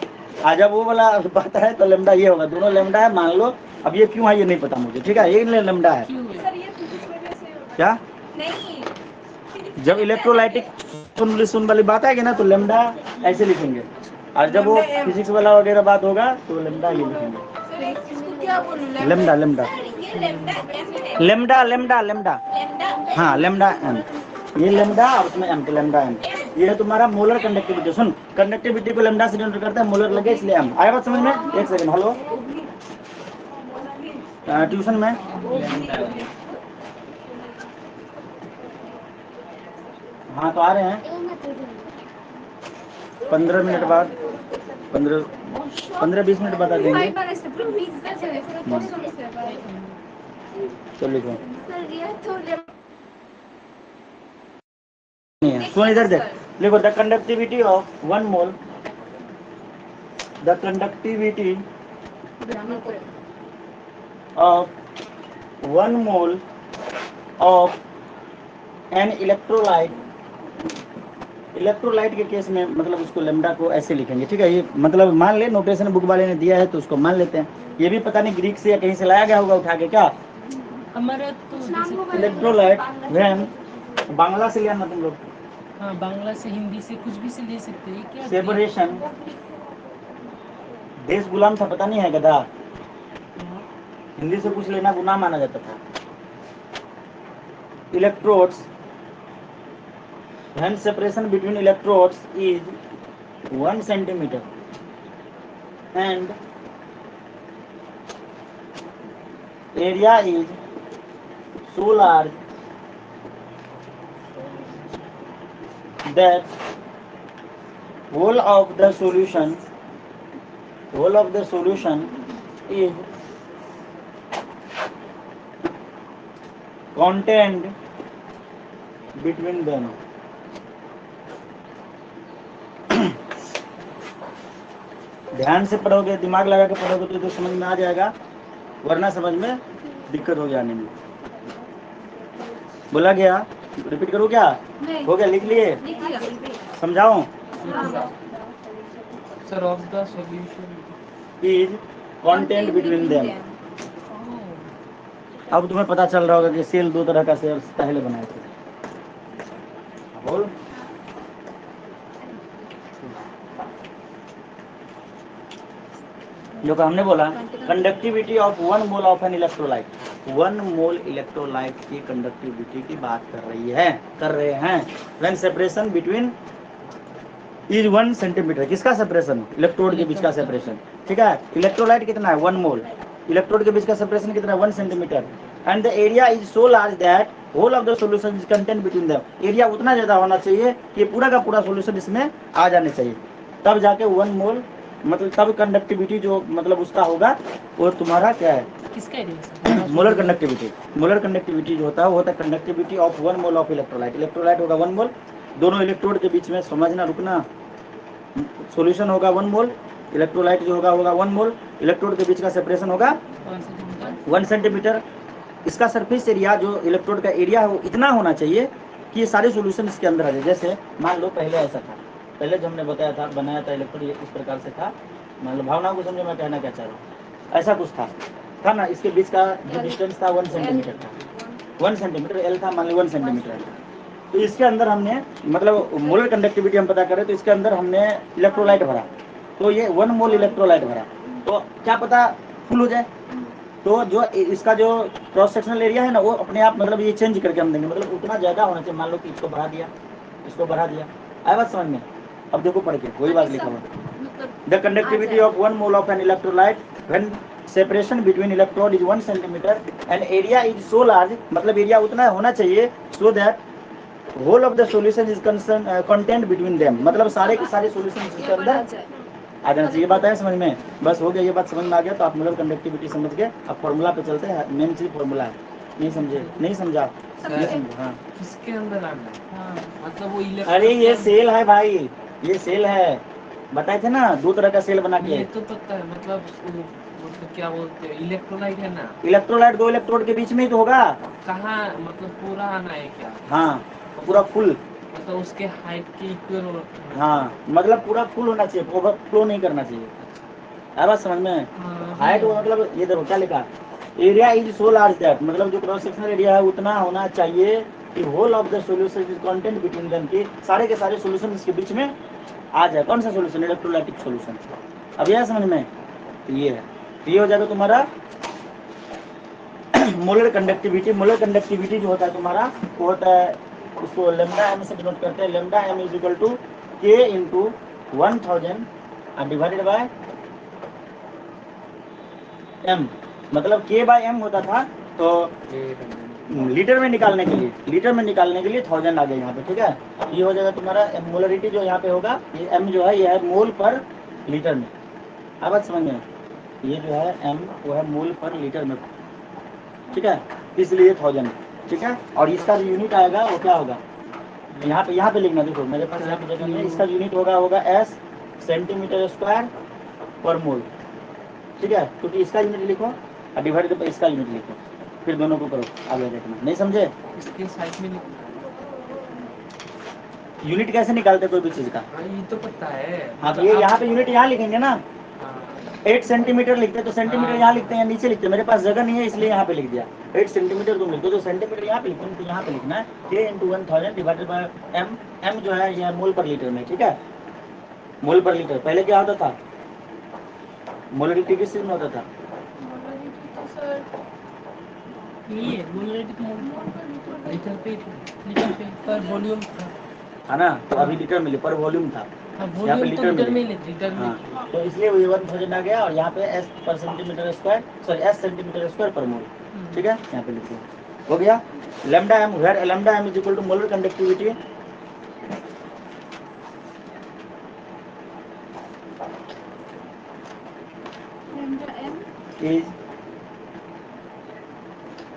आज जब वो वाला बात है तो लेमडा ये होगा, दोनों लेमडा है मान लो। अब ये क्यों है ये नहीं पता मुझे, ठीक है, ये लेमडा है। क्या, जब इलेक्ट्रोलाइटिक सोल्यूशन वाली बात आएगी ना तो लेमडा ऐसे लिखेंगे, और जब वो फिजिक्स वाला वगैरह बात होगा तो लेमडा ये लिखेंगे। Lambda lambda lambda lambda lambda, हाँ लेमडा एम, ये लेमडा और उसमें एम, तो लेमडा एम। ये है तुम्हारा मोलर कंडक्टिविटी। सुन, कंडक्टिविटी को लेमडा से डिनोट करते हैं, मोलर लगे इसलिए एम। आया बात समझ में? एक सेकंड, हेलो, ट्यूशन में हाँ तो आ रहे हैं 15 मिनट बाद, 15-20 मिनट बाद आ जाएंगे। चलो लिखो, सुन इधर देख, लिखो the conductivity of 1 mole, the conductivity of 1 mole of an electrolyte. Electrolyte के केस में मतलब उसको लेमडा को ऐसे लिखेंगे, ठीक है। ये मतलब मान ले, नोटेशन बुक वाले ने दिया है तो उसको मान लेते हैं। ये भी पता नहीं ग्रीक से या कहीं से लाया गया होगा उठा के, क्या हमारा तो इलेक्ट्रोलाइट वैन, बांग्ला से लिया ना तुम लोग, हाँ बांग्ला से हिंदी से कुछ भी से ले सकते हैं क्या। सेपरेशन, देश गुलाम था पता नहीं है गधा, हिंदी से कुछ लेना गुनाह माना जाता था। Electrodes, when separation between electrodes is 1 centimeter and area is so large that whole of the solution is contained between them। ध्यान से पढ़ोगे, दिमाग लगा के पढ़ोगे तो समझ में आ जाएगा, वरना समझ में दिक्कत हो जाने में। बोला गया रिपीट करूँ क्या? नहीं। हो गया, लिख लिए? लिख लिया। समझाऊं? Sir of the solution is content between them. अब तुम्हें पता चल रहा होगा कि सेल दो तरह का सेल पहले बनाए थे। बोल। जो कि हमने बोला conductivity of 1 mole of an electrolyte, 1 mole electrolyte की कंडक्टिविटी की बात कर रहे हैं when separation between is 1 centimetre. किसका सेपरेशन? इलेक्ट्रोड के बीच का सेपरेशन। ठीक है, इलेक्ट्रोलाइट कितना है? 1 मोल। इलेक्ट्रोड के बीच का सेपरेशन कितना है? 1 centimetre. And the area is so large that whole of the solution is content between them. Area उतना ज्यादा होना चाहिए कि पूरा का पूरा सॉल्यूशन इसमें आ जाने चाहिए, तब जाके 1 मोल मतलब तब कंडक्टिविटी जो मतलब उसका होगा वो तुम्हारा क्या है? किसका area? Molar conductivity. Molar conductivity जो होता है वो होता है conductivity of 1 mole of electrolyte. Electrolyte होगा 1 मोल, दोनों इलेक्ट्रोड के बीच में, समझना रुकना, सॉल्यूशन होगा 1 मोल, इलेक्ट्रोलाइट जो होगा 1 मोल, इलेक्ट्रोड के बीच का सेपरेशन होगा 1 सेंटीमीटर। इसका सरफेस एरिया जो इलेक्ट्रोड का एरिया है वो इतना होना चाहिए कि ये सारे सॉल्यूशन इसके अंदर आ जाए। जैसे मान लो पहले ऐसा था, पहले जो हमने बताया था बनाया था इलेक्ट्रोड इस प्रकार से था, मान लो भावनाओं को समझो मैं कहना क्या चाह रहा हूँ। ऐसा कुछ था ना, इसके बीच का जो डिस्टेंस था 1 सेंटीमीटर था, 1 सेंटीमीटर एल था, मान लो 1 सेंटीमीटर। तो इसके अंदर हमने मतलब मोलर कंडक्टिविटी हम पता करें तो इसके अंदर हमने इलेक्ट्रोलाइट भरा, तो ये 1 मोल इलेक्ट्रोलाइट भरा, तो क्या पता फुल हो जाए। तो जो इसका जो क्रॉस सेक्शनल एरिया है ना वो अपने आप मतलब ये चेंज करके हम देंगे, मतलब उतना ज्यादा होना चाहिए। मान लो कि इसको बढ़ा दिया, इसको बढ़ा दिया, आया बात समझ में? अब देखो पढ़ के वही बात लिखा हुआ, the conductivity of 1 mole of an electrolyte when separation between electrode is 1 centimetre and area is so large, मतलब एरिया उतना होना चाहिए so that whole of the solution is content between them, मतलब सारे के सारे सॉल्यूशन इसके अंदर आ जाना चाहिए। ये बात है समझ में? बस हो गया, ये बात समझ में आ गया तो आप मोलर कंडक्टिविटी समझ गए। अब फॉर्मूला पे चलते हैं, मेन चीज फॉर्मूला है। नहीं समझे? नहीं समझा? नहीं समझा? हाँ, किसके अंदर आना है? हाँ, मतलब वो अरे ये सेल है भाई, ये सेल है, बताए थे ना 2 तरह का सेल बना के। ये तो पता है, मतलब मतलब क्या बोलते हैं, इलेक्ट्रोलाइट है ना? इलेक्ट्रोलाइट 2 इलेक्ट्रोड के बीच में ही तो होगा। कहाँ मतलब पूरा आना है क्या? हाँ, पूरा फुल। मतलब उसके हाइट के इक्वल। हाँ, मतलब पूरा फुल होना चाहिए, ओवरफ्लो नहीं करना चाहिए। है बात समझ में? हाइट मतलब ये देखो क्या लिखा, area is so large that, मतलब जो क्रॉस सेक्शनल एरिया है उतना होना चाहिए कि whole of the solution is content between them, की सारे के सारे सॉल्यूशन इसके बीच में आ जाए। कौन सा सॉल्यूशन? Electrolytic solution. अब यह समझ में? तो ये है, ये हो जाएगा तुम्हारा मोलर कंडक्टिविटी। मोलर कंडक्टिविटी जो होता है तुम्हारा वो होता है, उसको लेमडा एम से डिनोट करते हैं। Lambda M is equal to K into 1000 divided by M, मतलब के बाय एम होता था तो लीटर में निकालने के लिए, लीटर में निकालने के लिए 1000 आ गया यहाँ पे। ठीक है, ये हो जाएगा तुम्हारा मोलरिटी जो यहाँ पे होगा, ये एम जो है ये है मोल पर लीटर में। अब बात समझ में? ये जो है एम वो है मोल पर लीटर में। ठीक है, इसलिए 1000। ठीक है, और इसका जो यूनिट आएगा वो क्या होगा? यहाँ पे लिखना, देखो मेरे पास यहाँ पे जगह नहीं है। इसका यूनिट होगा S centimetre square per mole. ठीक है, क्योंकि इसका यूनिट लिखो और डिवाइडेड बाय इसका यूनिट लिखो, फिर दोनों को करो, आगे देखना। नहीं समझे? इसके साइड में यूनिट कैसे निकालते कोई भी चीज का? ये तो पता है। हाँ, तो ये यहाँ पे यूनिट यहाँ लिखेंगे ना, हाँ। 8 सेंटीमीटर लिखते हैं तो सेंटीमीटर यहाँ लिखते हैं, नीचे लिखते हैं। मेरे पास जगह नहीं है इसलिए यहाँ पे लिख दिया 8 सेंटीमीटर तुम लिख दो, तो सेंटीमीटर यहाँ पे लिखो तो यहाँ पे लिखना है k into 1000 divided by M. M जो है ये मोल पर लीटर में। ठीक है, मोल पर लीटर। पहले क्या होता था? मोलरिटी किस चीज में होता था? ये मोलरिटी लीटर पे पर वॉल्यूम था। है ना, तो अभी लीटर में पर वॉल्यूम था, हाँ, यहाँ पे वॉल्यूम तो लीटर में मिले। ही लेते लीटर में। हाँ, तो इसलिए वही 1000 आ गया और यहाँ पे S per centimetre square, sorry S centimetre square per mole. ठीक है, यहाँ पे लिखिए, हो गया। Lambda M, where lambda M is equal to molar conductivity is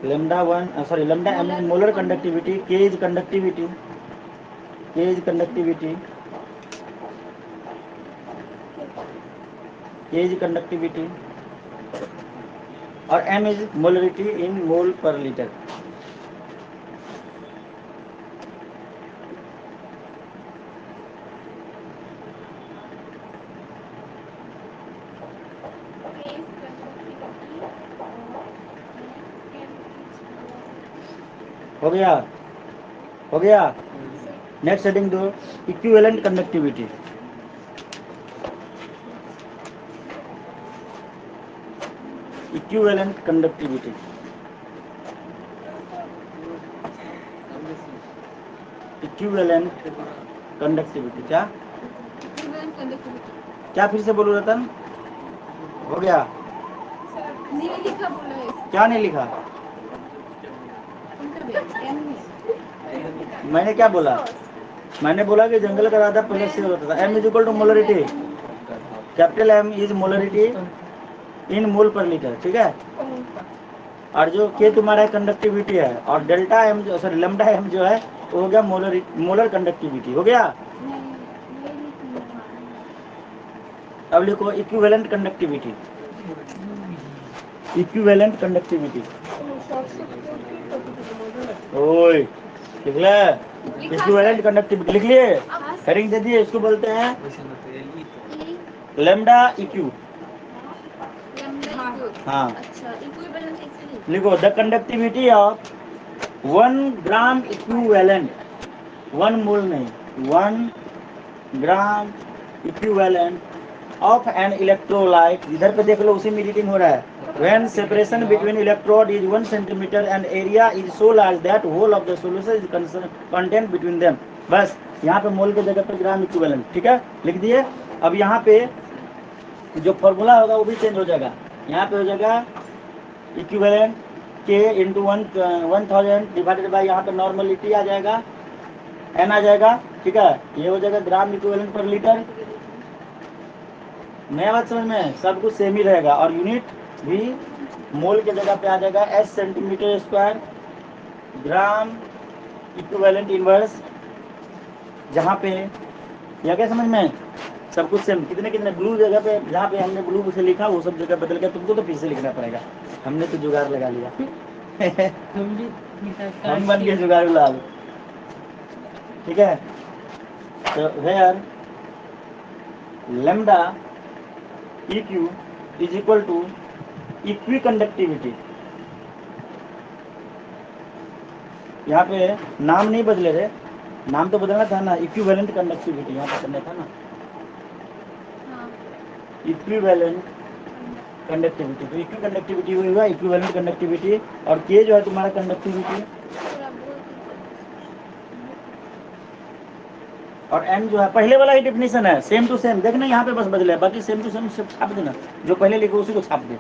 lambda 1 sorry lambda m is molar conductivity, k is conductivity, k is conductivity, k is conductivity और m is molarity in mole per liter। हो गया, हो गया। नेक्स्ट हेडिंग दो, equivalent conductivity. Equivalent conductivity, equivalent conductivity क्या इक्विवेलेंट कंडक्टिविटी क्या, फिर से बोलो रतन। हो गया, नहीं लिखा बोला है क्या नहीं लिखा, उनका भी एम में मैंने क्या बोला, मैंने बोला कि जंगल का राजा पहले से होता था। M is equal to molarity, capital M is molarity in mole per litre, ठीक है। और जो के तुम्हारा कंडक्टिविटी है, और डेल्टा एम जो सॉरी लैम्डा एम जो है वो हो गया मोलर कंडक्टिविटी, हो गया। अब लिखो इक्विवेलेंट कंडक्टिविटी, इक्विवेलेंट कंडक्टिविटी। ओए लिख ले, इक्विवेलेंट कंडक्टिविटी लिख लिए, हेडिंग दे दिए। इसको बोलते हैं लैम्डा इक्यू। हाँ अच्छा इक्विवेलेंट एक्चुअली लिखो, the conductivity of 1 gram equivalent, 1 मोल नहीं, 1 gram equivalent of an electrolyte, इधर पे देख लो उसी में रीडिंग हो रहा है। When separation between electrode is 1 centimetre and area is so large that whole of the solution is content between them. बस यहाँ पे मोल के जगह पे ग्राम इक्विवेलेंट, ठीक है, लिख दिए। अब यहाँ पे जो फॉर्मूला होगा वो भी चेंज हो जाएगा। यहाँ पे हो जाएगा इक्विवेलेंट के इंटू 1000 डिवाइडेड बाई यहाँ पे नॉर्मलिटी आ जाएगा, एन आ जाएगा, ठीक है। ये हो जाएगा ग्राम इक्विवेलेंट पर लीटर। नया बात समझ में, सब कुछ सेम ही रहेगा, और यूनिट भी मोल के जगह पे आ जाएगा S centimetre square gram equivalent inverse, जहाँ पे या क्या समझ में, सब कुछ सेम। कितने कितने ब्लू जगह पे, जहाँ पे हमने ब्लू से लिखा वो सब जगह बदल गया, तुमको तो फिर से लिखना पड़ेगा, हमने तो जुगाड़ लगा लिया। हम बन गए जुगाड़ू लाल, ठीक है। तो where lambda EQ is equal to equi conductivity, यहाँ पे नाम नहीं बदले रे, नाम तो बदलना था ना, इक्विवेलेंट कंडक्टिविटी यहाँ पे करना था ना, इक्विवेलेंट कंडक्टिविटी। तो इक्वी कंडक्टिविटी हुआ इक्विवेलेंट कंडक्टिविटी, और के जो है तुम्हारा कंडक्टिविटी, और एम जो है पहले वाला ही डेफिनेशन है, सेम टू सेम। देखना यहाँ पे बस बदले, बाकी सेम टू सेम सब छाप देना, जो पहले लिखो उसी को छाप दे।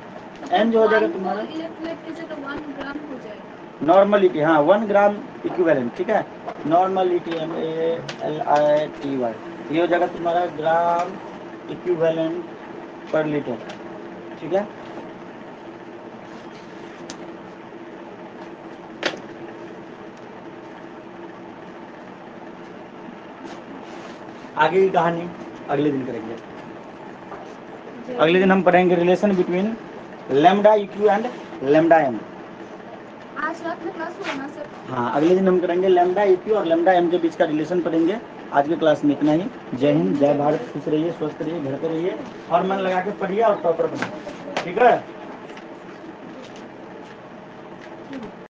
एम जो हो जाएगा तुम्हारा नॉर्मलिटी, हाँ 1 ग्राम इक्विवेलेंट, ठीक है। नॉर्मलिटी MALITY, ये हो जाएगा तुम्हारा ग्राम इक्विवेलेंट पर लीटर, ठीक है। आगे की कहानी अगले दिन करेंगे। अगले दिन हम पढ़ेंगे relation between lambda eq and lambda M. आज रात में क्लास होना सर। हाँ अगले दिन हम करेंगे लैम्डा इक्यू और लैम्डा एम के बीच का रिलेशन पढ़ेंगे। आज के क्लास में इतना ही। जय हिंद, जय भारत, खुश रहिए, स्वस्थ रहिए, घर पे रहिए और मन लगा के पढ़िए और टॉपर बनिए, ठीक है।